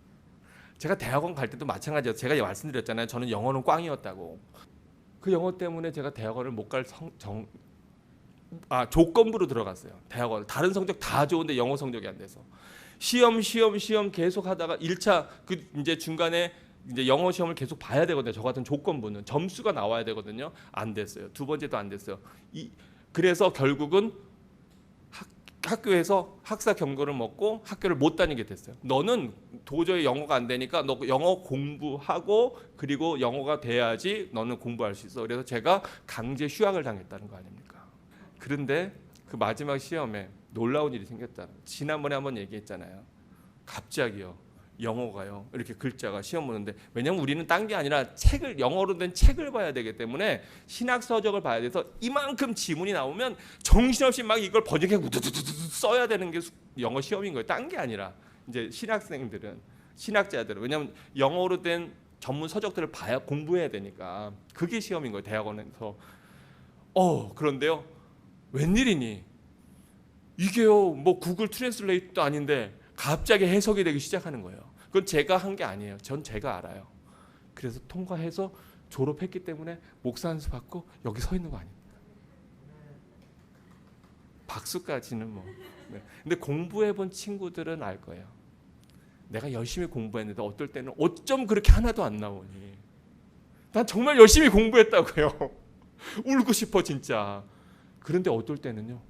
제가 대학원 갈 때도 마찬가지예요. 제가 말씀드렸잖아요. 저는 영어는 꽝이었다고. 그 영어 때문에 제가 대학원을 못 갈 조건부로 들어갔어요. 대학원 다른 성적 다 좋은데 영어 성적이 안 돼서 시험 계속 하다가 1차 그 이제 중간에 이제 영어 시험을 계속 봐야 되거든요. 저 같은 조건부는 점수가 나와야 되거든요. 안 됐어요. 두 번째도 안 됐어요. 그래서 결국은 학교에서 학사 경고를 먹고 학교를 못 다니게 됐어요. 너는 도저히 영어가 안 되니까 너 영어 공부하고 그리고 영어가 돼야지 너는 공부할 수 있어. 그래서 제가 강제 휴학을 당했다는 거 아닙니까? 그런데 그 마지막 시험에 놀라운 일이 생겼잖아요. 지난번에 한번 얘기했잖아요. 갑자기요. 영어가요. 이렇게 글자가 시험 보는데 왜냐면 우리는 딴 게 아니라 영어로 된 책을 봐야 되기 때문에 신학 서적을 봐야 돼서 이만큼 지문이 나오면 정신없이 막 이걸 번역해 써야 되는 게 영어 시험인 거예요. 딴 게 아니라 이제 신학자들은 왜냐면 영어로 된 전문 서적들을 봐야 공부해야 되니까 그게 시험인 거예요. 대학원에서. 그런데요. 웬일이니? 이게요. 뭐 구글 트랜슬레이트도 아닌데 갑자기 해석이 되기 시작하는 거예요. 그건 제가 한 게 아니에요. 전 제가 알아요. 그래서 통과해서 졸업했기 때문에 목사 안수 받고 여기 서 있는 거 아닙니까? 박수까지는 뭐. 네. 근데 공부해본 친구들은 알 거예요. 내가 열심히 공부했는데 어떨 때는 어쩜 그렇게 하나도 안 나오니. 난 정말 열심히 공부했다고요. 울고 싶어 진짜. 그런데 어떨 때는요.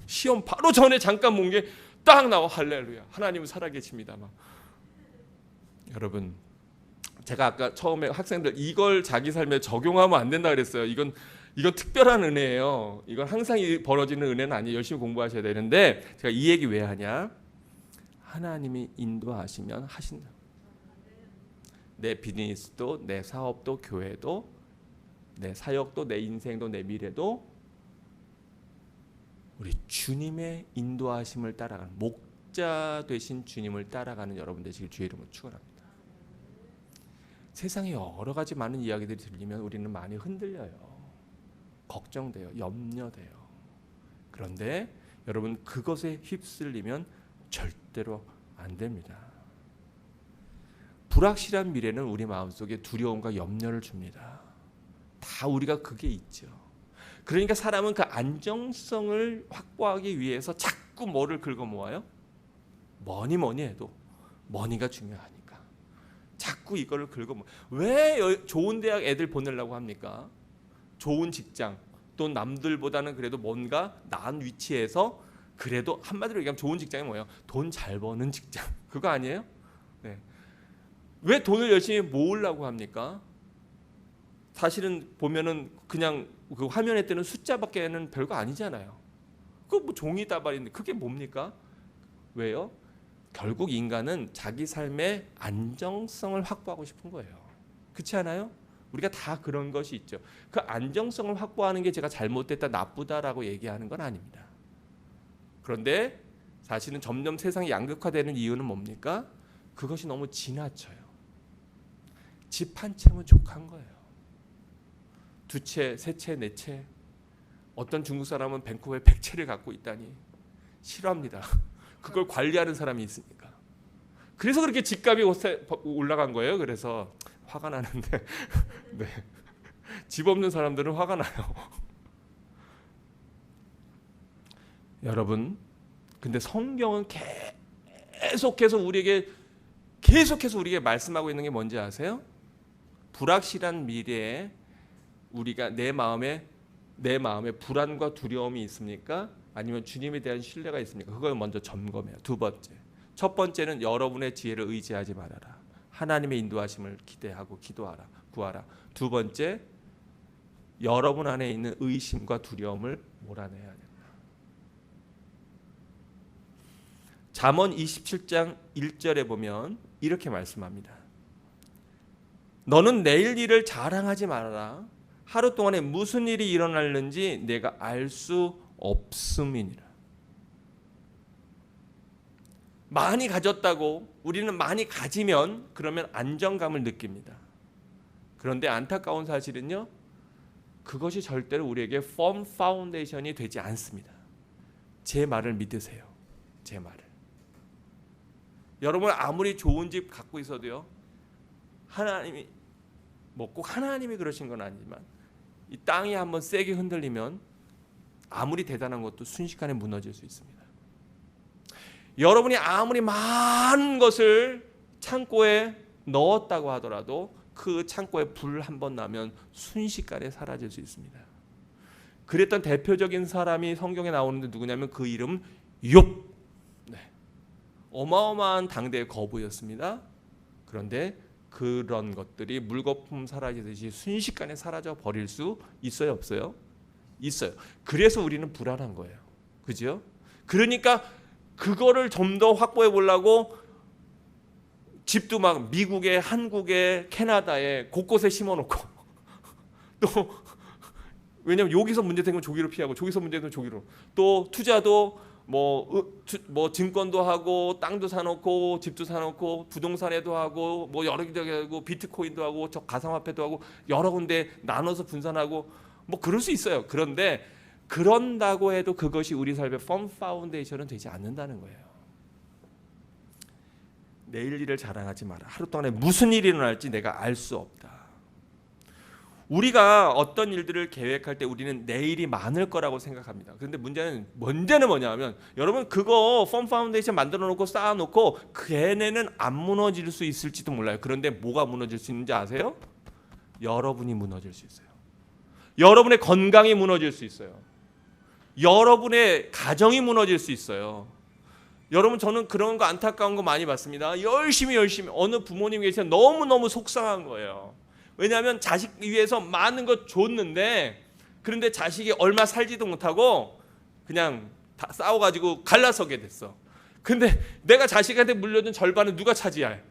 시험 바로 전에 잠깐 본 게 딱 나와. 할렐루야. 하나님은 살아계십니다. 막. 여러분, 제가 아까 처음에 학생들 이걸 자기 삶에 적용하면 안 된다 그랬어요. 이건 특별한 은혜예요. 이건 항상 벌어지는 은혜는 아니에요. 열심히 공부하셔야 되는데 제가 이 얘기 왜 하냐? 하나님이 인도하시면 하신다. 내 비즈니스도, 내 사업도, 교회도, 내 사역도, 내 인생도, 내 미래도 우리 주님의 인도하심을 따라가는, 목자 되신 주님을 따라가는 여러분 되시길 주의 이름으로 축원합니다. 세상에 여러 가지 많은 이야기들이 들리면 우리는 많이 흔들려요. 걱정돼요. 염려돼요. 그런데 여러분 그것에 휩쓸리면 절대로 안 됩니다. 불확실한 미래는 우리 마음속에 두려움과 염려를 줍니다. 다 우리가 그게 있죠. 그러니까 사람은 그 안정성을 확보하기 위해서 자꾸 뭐를 긁어 모아요? 뭐니 해도 머니가 중요하니까 자꾸 이거를 긁어 모아. 왜 좋은 대학 애들 보내려고 합니까? 좋은 직장, 또 남들보다는 그래도 뭔가 나은 위치에서, 그래도 한마디로 얘기하면 좋은 직장이 뭐예요? 돈 잘 버는 직장. 그거 아니에요? 네. 왜 돈을 열심히 모으려고 합니까? 사실은 보면은 그냥 그 화면에 뜨는 숫자밖에는 별거 아니잖아요. 그 뭐 종이 다발인데 그게 뭡니까? 왜요? 결국 인간은 자기 삶의 안정성을 확보하고 싶은 거예요. 그렇지 않아요? 우리가 다 그런 것이 있죠. 그 안정성을 확보하는 게 제가 잘못됐다, 나쁘다라고 얘기하는 건 아닙니다. 그런데 사실은 점점 세상이 양극화되는 이유는 뭡니까? 그것이 너무 지나쳐요. 집 한 채면 족한 거예요. 두 채, 세 채, 네 채. 어떤 중국 사람은 밴쿠버에 100채를 갖고 있다니 싫어합니다. 그걸 관리하는 사람이 있으니까. 그래서 그렇게 집값이 올라간 거예요. 그래서 화가 나는데 네. 집 없는 사람들은 화가 나요. 여러분, 근데 성경은 계속해서 우리에게 말씀하고 있는 게 뭔지 아세요? 불확실한 미래에 우리가 내 마음에 불안과 두려움이 있습니까? 아니면 주님에 대한 신뢰가 있습니까? 그걸 먼저 점검해요. 두 번째. 첫 번째는 여러분의 지혜를 의지하지 말아라. 하나님의 인도하심을 기대하고 기도하라. 구하라. 두 번째, 여러분 안에 있는 의심과 두려움을 몰아내야 된다. 잠언 27장 1절에 보면 이렇게 말씀합니다. 너는 내일 일을 자랑하지 말아라. 하루 동안에 무슨 일이 일어날는지 내가 알 수 없음이니라. 많이 가졌다고 우리는 많이 가지면 그러면 안정감을 느낍니다. 그런데 안타까운 사실은요, 그것이 절대로 우리에게 firm foundation이 되지 않습니다. 제 말을 믿으세요. 제 말을. 여러분 아무리 좋은 집 갖고 있어도요, 하나님이 뭐 꼭 하나님이 그러신 건 아니지만 이 땅이 한번 세게 흔들리면 아무리 대단한 것도 순식간에 무너질 수 있습니다. 여러분이 아무리 많은 것을 창고에 넣었다고 하더라도 그 창고에 불 한 번 나면 순식간에 사라질 수 있습니다. 그랬던 대표적인 사람이 성경에 나오는데 누구냐면 그 이름 욥. 네. 어마어마한 당대의 거부였습니다. 그런데 그런 것들이 물거품 사라지듯이 순식간에 사라져 버릴 수 있어요, 없어요? 있어요. 그래서 우리는 불안한 거예요. 그죠? 그러니까 그거를 좀 더 확보해 보려고 집도 막 미국에, 한국에, 캐나다에 곳곳에 심어놓고 또 왜냐면 여기서 문제 생기면 저기로 피하고 저기서 문제 생기면 저기로, 또 투자도 뭐 증권도 하고 땅도 사놓고 집도 사놓고 부동산에도 하고 뭐 여러 개 하고 비트코인도 하고 저 가상화폐도 하고 여러 군데 나눠서 분산하고 뭐 그럴 수 있어요. 그런데 그런다고 해도 그것이 우리 삶의 펌 파운데이션은 되지 않는다는 거예요. 내일 일을 자랑하지 마라. 하루 동안에 무슨 일이 일어날지 내가 알 수 없다. 우리가 어떤 일들을 계획할 때 우리는 내일이 많을 거라고 생각합니다. 그런데 문제는 뭐냐면 여러분 그거 펌 파운데이션 만들어 놓고 쌓아 놓고 걔네는 안 무너질 수 있을지도 몰라요. 그런데 뭐가 무너질 수 있는지 아세요? 여러분이 무너질 수 있어요. 여러분의 건강이 무너질 수 있어요. 여러분의 가정이 무너질 수 있어요. 여러분 저는 그런 거 안타까운 거 많이 봤습니다. 열심히 어느 부모님이 계시면 너무너무 속상한 거예요. 왜냐하면 자식 위해서 많은 거 줬는데 그런데 자식이 얼마 살지도 못하고 그냥 다 싸워가지고 갈라서게 됐어. 근데 내가 자식한테 물려준 절반은 누가 차지할?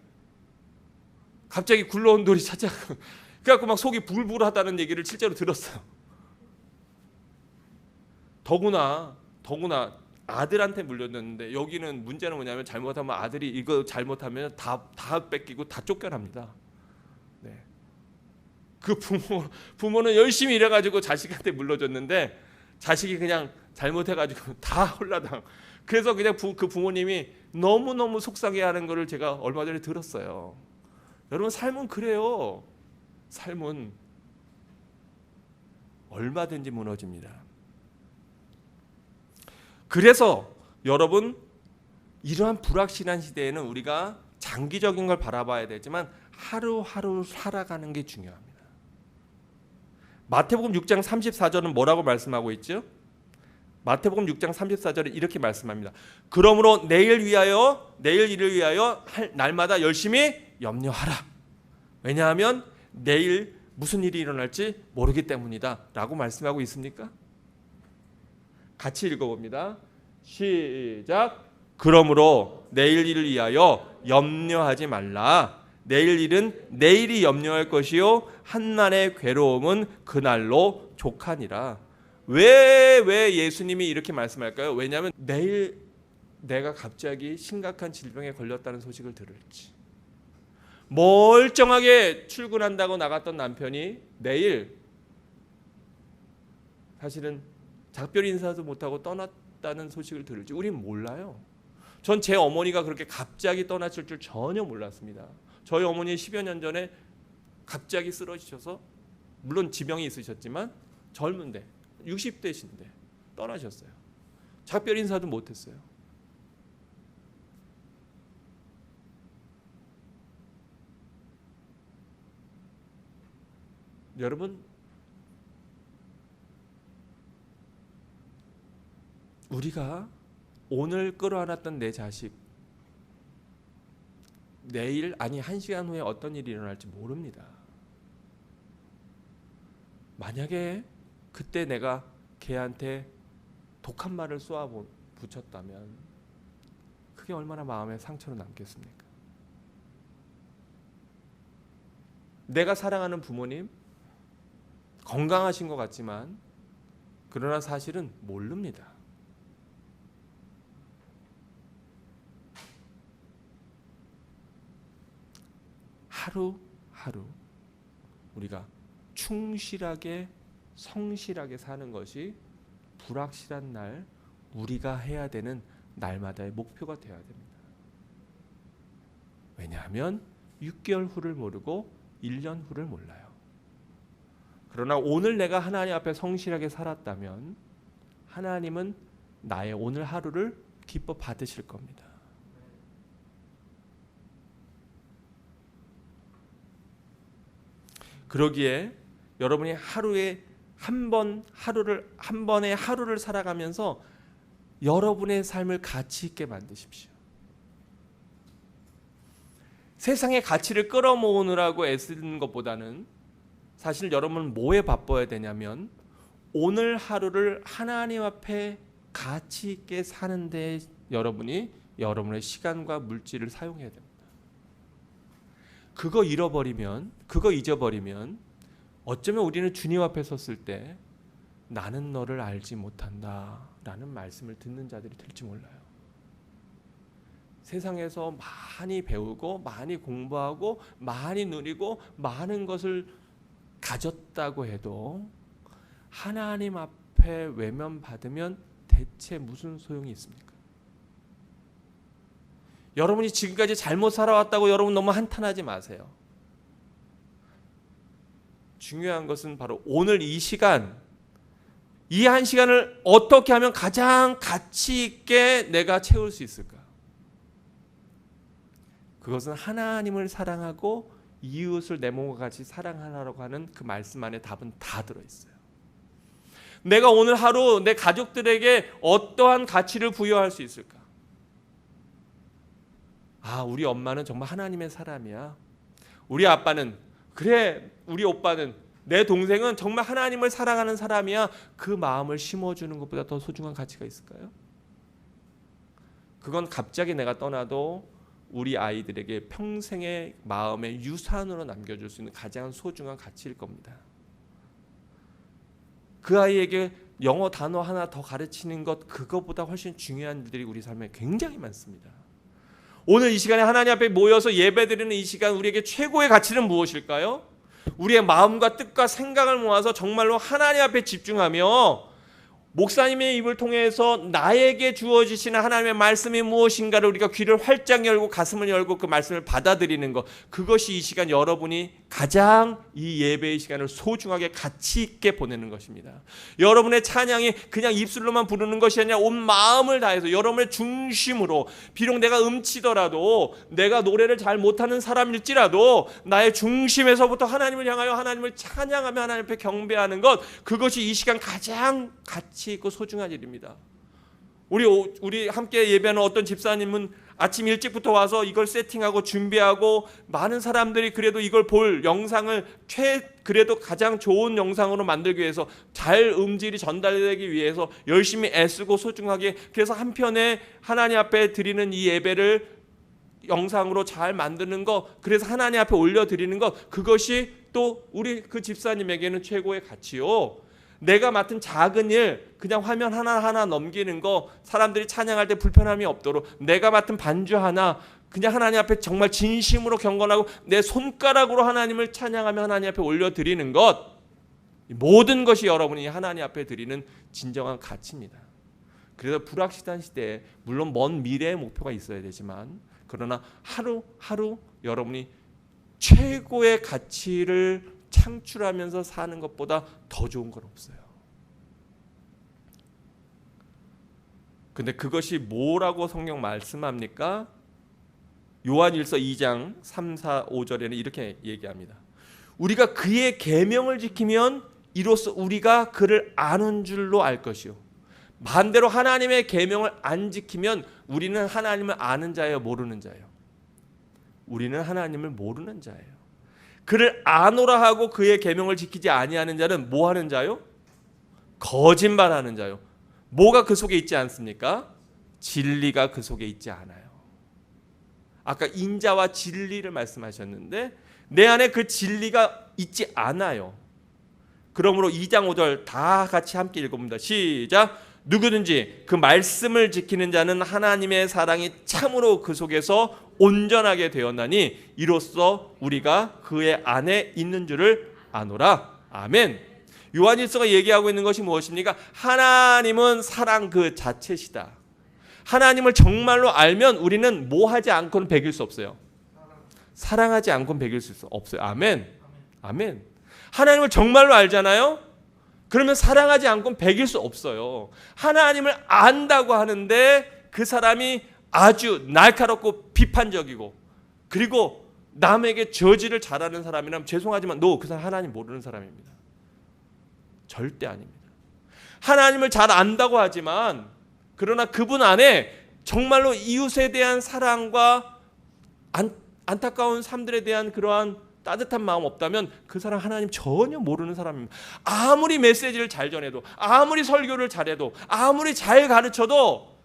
갑자기 굴러온 돌이 차지하고 그래갖고 막 속이 부글부글하다는 얘기를 실제로 들었어요. 더구나 아들한테 물려줬는데 여기는 문제는 뭐냐면 잘못하면 아들이 이거 잘못하면 다 뺏기고 다 쫓겨납니다. 네. 그 부모는 열심히 일해가지고 자식한테 물려줬는데 자식이 그냥 잘못해가지고 다 홀라당. 그래서 그냥 그 부모님이 너무너무 속상해하는 거를 제가 얼마 전에 들었어요. 여러분 삶은 그래요. 삶은 얼마든지 무너집니다. 그래서 여러분 이러한 불확실한 시대에는 우리가 장기적인 걸 바라봐야 되지만 하루하루 살아가는 게 중요합니다. 마태복음 6장 34절은 뭐라고 말씀하고 있죠? 마태복음 6장 34절에 이렇게 말씀합니다. 그러므로 내일 일을 위하여 날마다 열심히 염려하라. 왜냐하면 내일 무슨 일이 일어날지 모르기 때문이다 라고 말씀하고 있습니까? 같이 읽어봅니다. 시작. 그러므로 내일 일을 위하여 염려하지 말라. 내일 일은 내일이 염려할 것이요 한날의 괴로움은 그날로 족하니라. 왜 예수님이 이렇게 말씀할까요? 왜냐하면 내일 내가 갑자기 심각한 질병에 걸렸다는 소식을 들을지, 멀쩡하게 출근한다고 나갔던 남편이 내일 사실은 작별 인사도 못하고 떠났다는 소식을 들을지 우리는 몰라요. 전 제 어머니가 그렇게 갑자기 떠나실 줄 전혀 몰랐습니다. 저희 어머니 10여 년 전에 갑자기 쓰러지셔서 물론 지병이 있으셨지만 젊은데 60대신데 떠나셨어요. 작별 인사도 못했어요. 여러분 우리가 오늘 끌어안았던 내 자식 내일 아니 1시간 후에 어떤 일이 일어날지 모릅니다. 만약에 그때 내가 걔한테 독한 말을 쏘아 붙였다면 그게 얼마나 마음에 상처로 남겠습니까? 내가 사랑하는 부모님 건강하신 것 같지만 그러나 사실은 모릅니다. 하루하루 우리가 충실하게 성실하게 사는 것이 불확실한 날 우리가 해야 되는 날마다의 목표가 되어야 됩니다. 왜냐하면 6개월 후를 모르고 1년 후를 몰라요. 그러나 오늘 내가 하나님 앞에 성실하게 살았다면 하나님은 나의 오늘 하루를 기뻐 받으실 겁니다. 그러기에 여러분이 하루에 한 번의 하루를 살아가면서 여러분의 삶을 가치 있게 만드십시오. 세상의 가치를 끌어모으느라고 애쓰는 것보다는 사실 여러분은 뭐에 바빠야 되냐면 오늘 하루를 하나님 앞에 가치 있게 사는데 여러분이 여러분의 시간과 물질을 사용해야 됩니다. 그거 잊어버리면 어쩌면 우리는 주님 앞에 섰을 때 나는 너를 알지 못한다 라는 말씀을 듣는 자들이 될지 몰라요. 세상에서 많이 배우고 많이 공부하고 많이 누리고 많은 것을 가졌다고 해도 하나님 앞에 외면받으면 대체 무슨 소용이 있습니까? 여러분이 지금까지 잘못 살아왔다고 여러분 너무 한탄하지 마세요. 중요한 것은 바로 오늘 이 시간, 이 한 시간을 어떻게 하면 가장 가치 있게 내가 채울 수 있을까? 그것은 하나님을 사랑하고 이웃을 내 몸과 같이 사랑하라고 하는 그 말씀 안에 답은 다 들어있어요. 내가 오늘 하루 내 가족들에게 어떠한 가치를 부여할 수 있을까? 우리 엄마는 정말 하나님의 사람이야. 우리 아빠는, 그래, 우리 오빠는, 내 동생은 정말 하나님을 사랑하는 사람이야. 그 마음을 심어주는 것보다 더 소중한 가치가 있을까요? 그건 갑자기 내가 떠나도 우리 아이들에게 평생의 마음의 유산으로 남겨줄 수 있는 가장 소중한 가치일 겁니다. 그 아이에게 영어 단어 하나 더 가르치는 것, 그것보다 훨씬 중요한 일들이 우리 삶에 굉장히 많습니다. 오늘 이 시간에 하나님 앞에 모여서 예배드리는 이 시간, 우리에게 최고의 가치는 무엇일까요? 우리의 마음과 뜻과 생각을 모아서 정말로 하나님 앞에 집중하며 목사님의 입을 통해서 나에게 주어지시는 하나님의 말씀이 무엇인가를 우리가 귀를 활짝 열고 가슴을 열고 그 말씀을 받아들이는 것, 그것이 이 시간 여러분이 가장 이 예배의 시간을 소중하게 가치 있게 보내는 것입니다. 여러분의 찬양이 그냥 입술로만 부르는 것이 아니라 온 마음을 다해서 여러분의 중심으로, 비록 내가 음치더라도, 내가 노래를 잘 못하는 사람일지라도 나의 중심에서부터 하나님을 향하여 하나님을 찬양하며 하나님 앞에 경배하는 것, 그것이 이 시간 가장 가치 있고 소중한 일입니다. 우리 함께 예배하는 어떤 집사님은 아침 일찍부터 와서 이걸 세팅하고 준비하고, 많은 사람들이 그래도 이걸 볼 영상을 그래도 가장 좋은 영상으로 만들기 위해서, 잘 음질이 전달되기 위해서 열심히 애쓰고 소중하게, 그래서 한편에 하나님 앞에 드리는 이 예배를 영상으로 잘 만드는 것, 그래서 하나님 앞에 올려드리는 것, 그것이 또 우리 그 집사님에게는 최고의 가치요. 내가 맡은 작은 일, 그냥 화면 하나하나 넘기는 거, 사람들이 찬양할 때 불편함이 없도록 내가 맡은 반주 하나, 그냥 하나님 앞에 정말 진심으로 경건하고 내 손가락으로 하나님을 찬양하며 하나님 앞에 올려드리는 것, 모든 것이 여러분이 하나님 앞에 드리는 진정한 가치입니다. 그래서 불확실한 시대에 물론 먼 미래의 목표가 있어야 되지만, 그러나 하루하루 여러분이 최고의 가치를 창출하면서 사는 것보다 더 좋은 건 없어요. 근데 그것이 뭐라고 성경 말씀합니까? 요한일서 2장 3, 4, 5절에는 이렇게 얘기합니다. 우리가 그의 계명을 지키면 이로써 우리가 그를 아는 줄로 알 것이요. 반대로 하나님의 계명을 안 지키면 우리는 하나님을 아는 자예요, 모르는 자예요? 우리는 하나님을 모르는 자예요. 그를 아노라 하고 그의 계명을 지키지 아니하는 자는 뭐 하는 자요? 거짓말하는 자요. 뭐가 그 속에 있지 않습니까? 진리가 그 속에 있지 않아요. 아까 인자와 진리를 말씀하셨는데 내 안에 그 진리가 있지 않아요. 그러므로 2장 5절 다 같이 함께 읽어봅니다. 시작. 누구든지 그 말씀을 지키는 자는 하나님의 사랑이 참으로 그 속에서 온전하게 되었나니 이로써 우리가 그의 안에 있는 줄을 아노라. 아멘. 요한일서가 얘기하고 있는 것이 무엇입니까? 하나님은 사랑 그 자체시다. 하나님을 정말로 알면 우리는 뭐 하지 않고는 배길 수 없어요. 사랑하지 않고는 배길 수 없어요. 아멘. 아멘. 하나님을 정말로 알잖아요. 그러면 사랑하지 않고는 배길 수 없어요. 하나님을 안다고 하는데 그 사람이 아주 날카롭고 비판적이고, 그리고 남에게 저지를 잘하는 사람이라면 죄송하지만 그 사람 하나님 모르는 사람입니다. 절대 아닙니다. 하나님을 잘 안다고 하지만 그러나 그분 안에 정말로 이웃에 대한 사랑과 안타까운 삶들에 대한 그러한 따뜻한 마음 없다면 그 사람 하나님 전혀 모르는 사람입니다. 아무리 메시지를 잘 전해도, 아무리 설교를 잘해도, 아무리 잘 가르쳐도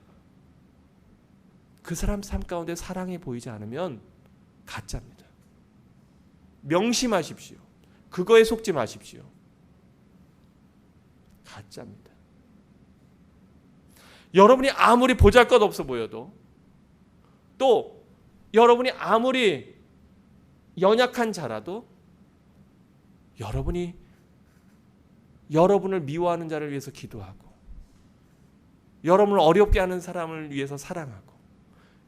그 사람 삶 가운데 사랑이 보이지 않으면 가짜입니다. 명심하십시오. 그거에 속지 마십시오. 가짜입니다. 여러분이 아무리 보잘것없어 보여도, 또 여러분이 아무리 연약한 자라도, 여러분이 여러분을 미워하는 자를 위해서 기도하고, 여러분을 어렵게 하는 사람을 위해서 사랑하고,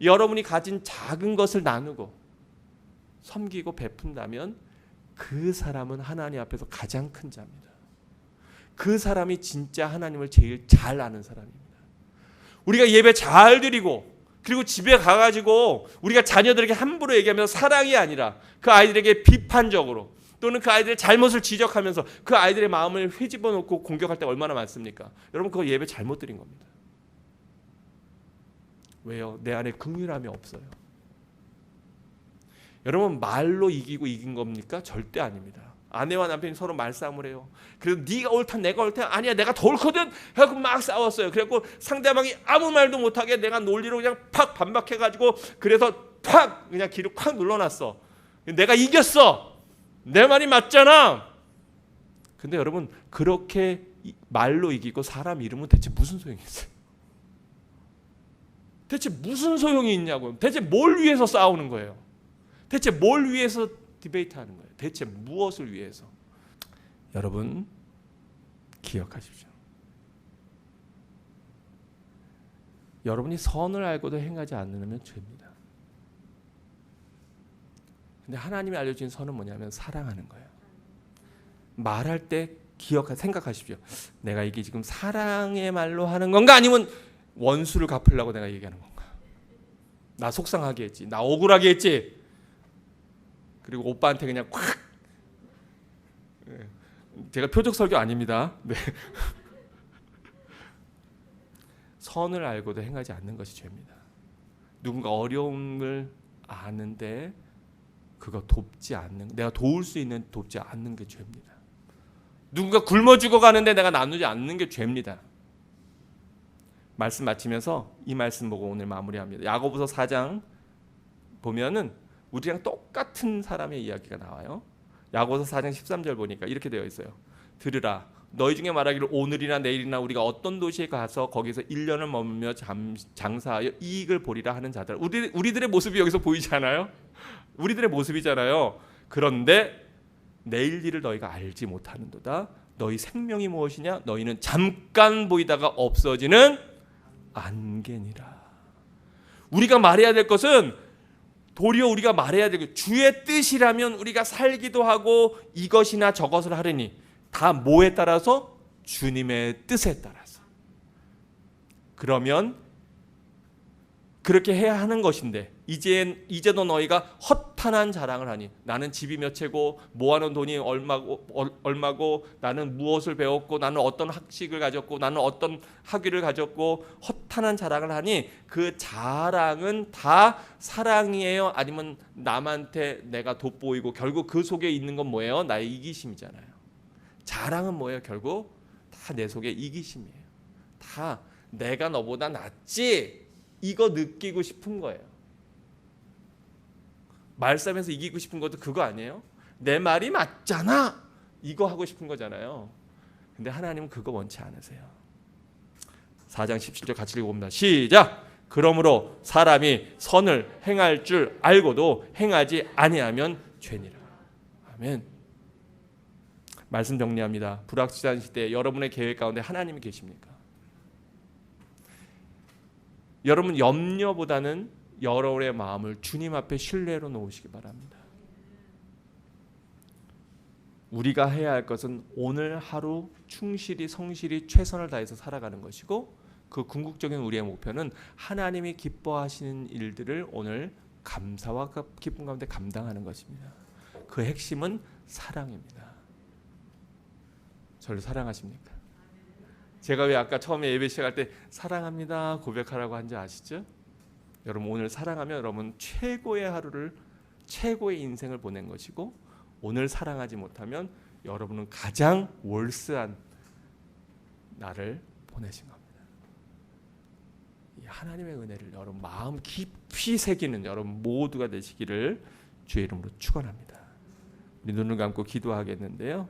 여러분이 가진 작은 것을 나누고 섬기고 베푼다면 그 사람은 하나님 앞에서 가장 큰 자입니다. 그 사람이 진짜 하나님을 제일 잘 아는 사람입니다. 우리가 예배 잘 드리고 그리고 집에 가가지고 우리가 자녀들에게 함부로 얘기하면서 사랑이 아니라 그 아이들에게 비판적으로 또는 그 아이들의 잘못을 지적하면서 그 아이들의 마음을 회집어 놓고 공격할 때가 얼마나 많습니까? 여러분 그거 예배 잘못 드린 겁니다. 왜요? 내 안에 긍휼함이 없어요. 여러분 말로 이기고 이긴 겁니까? 절대 아닙니다. 아내와 남편이 서로 말싸움을 해요. 그래서 네가 옳다 내가 옳다 아니야 내가 더 옳거든 해갖고 막 싸웠어요. 그래갖고 상대방이 아무 말도 못하게 내가 논리로 그냥 팍 반박해가지고 그래서 팍 그냥 기를 콱 눌러놨어. 내가 이겼어. 내 말이 맞잖아. 근데 여러분 그렇게 말로 이기고 사람 이름은 대체 무슨 소용이 있어요? 대체 무슨 소용이 있냐고요. 대체 뭘 위해서 싸우는 거예요? 대체 뭘 위해서 디베이트하는 거예요? 대체 무엇을 위해서? 여러분 기억하십시오. 여러분이 선을 알고도 행하지 않으면 죄입니다. 근데 하나님이 알려주신 선은 뭐냐면 사랑하는 거예요. 말할 때 생각하십시오. 내가 이게 지금 사랑의 말로 하는 건가 아니면 원수를 갚으려고 내가 얘기하는 건가? 나 속상하게 했지. 나 억울하게 했지. 그리고 오빠한테 그냥 콱. 제가 표적 설교 아닙니다. 네. 선을 알고도 행하지 않는 것이 죄입니다. 누군가 어려움을 아는데 그거 돕지 않는, 내가 도울 수 있는 돕지 않는 게 죄입니다. 누군가 굶어 죽어가는데 내가 나누지 않는 게 죄입니다. 말씀 마치면서 이 말씀 보고 오늘 마무리합니다. 야고보서 4장 보면은 우리랑 똑같은 사람의 이야기가 나와요. 야고보서 4장 13절 보니까 이렇게 되어 있어요. 들으라 너희 중에 말하기를 오늘이나 내일이나 우리가 어떤 도시에 가서 거기서 1년을 머물며 장사하여 이익을 보리라 하는 자들. 우리들의 모습이 여기서 보이지 않아요? 우리들의 모습이잖아요. 그런데 내일 일을 너희가 알지 못하는도다. 너희 생명이 무엇이냐? 너희는 잠깐 보이다가 없어지는 안개니라. 우리가 말해야 될 것은 도리어 우리가 말해야 될 것, 주의 뜻이라면 우리가 살기도 하고 이것이나 저것을 하려니 다 뭐에 따라서? 주님의 뜻에 따라서. 그러면 그렇게 해야 하는 것인데 이제도 너희가 허탄한 자랑을 하니 나는 집이 몇 채고 모아놓은 돈이 얼마고 나는 무엇을 배웠고 나는 어떤 학식을 가졌고 나는 어떤 학위를 가졌고 허탄한 자랑을 하니 그 자랑은 다 사랑이에요? 아니면 남한테 내가 돋보이고 결국 그 속에 있는 건 뭐예요? 나의 이기심이잖아요. 자랑은 뭐예요? 결국 다 내 속에 이기심이에요. 다 내가 너보다 낫지 이거 느끼고 싶은 거예요. 말싸움에서 이기고 싶은 것도 그거 아니에요? 내 말이 맞잖아 이거 하고 싶은 거잖아요. 근데 하나님은 그거 원치 않으세요. 4장 17절 같이 읽어봅니다. 시작! 그러므로 사람이 선을 행할 줄 알고도 행하지 아니하면 죄니라. 아멘. 말씀 정리합니다. 불확실한 시대에 여러분의 계획 가운데 하나님이 계십니까? 여러분 염려보다는 여러분의 마음을 주님 앞에 신뢰로 놓으시기 바랍니다. 우리가 해야 할 것은 오늘 하루 충실히 성실히 최선을 다해서 살아가는 것이고 그 궁극적인 우리의 목표는 하나님이 기뻐하시는 일들을 오늘 감사와 기쁨 가운데 감당하는 것입니다. 그 핵심은 사랑입니다. 저를 사랑하십니까? 제가 왜 아까 처음에 예배 시작할 때 사랑합니다 고백하라고 한지 아시죠? 여러분 오늘 사랑하면 여러분 최고의 하루를 최고의 인생을 보낸 것이고 오늘 사랑하지 못하면 여러분은 가장 월스한 날을 보내신 겁니다. 이 하나님의 은혜를 여러분 마음 깊이 새기는 여러분 모두가 되시기를 주의 이름으로 축원합니다. 우리 눈을 감고 기도하겠는데요.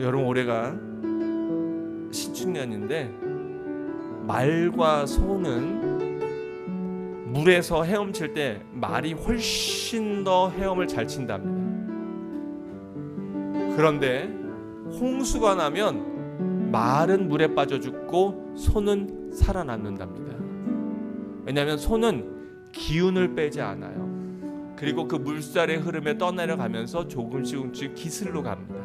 여러분 올해가 신축년인데 말과 소는 물에서 헤엄칠 때 말이 훨씬 더 헤엄을 잘 친답니다. 그런데 홍수가 나면 말은 물에 빠져 죽고 소는 살아남는답니다. 왜냐하면 소는 기운을 빼지 않아요. 그리고 그 물살의 흐름에 떠내려가면서 조금씩 기슬로 갑니다.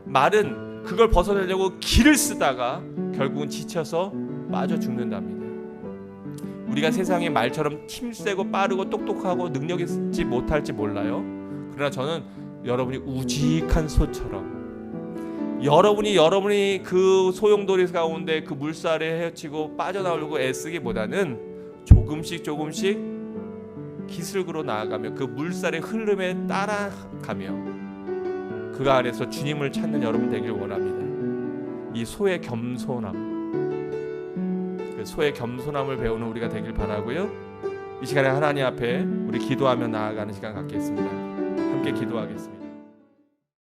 말은 그걸 벗어내려고 기를 쓰다가 결국은 지쳐서 빠져 죽는답니다. 우리가 세상에 말처럼 힘세고 빠르고 똑똑하고 능력 있지 못할지 몰라요. 그러나 저는 여러분이 우직한 소처럼 여러분이 그 소용돌이 가운데 그 물살에 헤엄치고 빠져나오려고 애쓰기보다는 조금씩 기슭으로 나아가며 그 물살의 흐름에 따라가며 그 안에서 주님을 찾는 여러분 되길 원합니다. 이 소의 겸손함, 그 소의 겸손함을 배우는 우리가 되길 바라고요. 이 시간에 하나님 앞에 우리 기도하며 나아가는 시간 갖겠습니다. 함께 기도하겠습니다.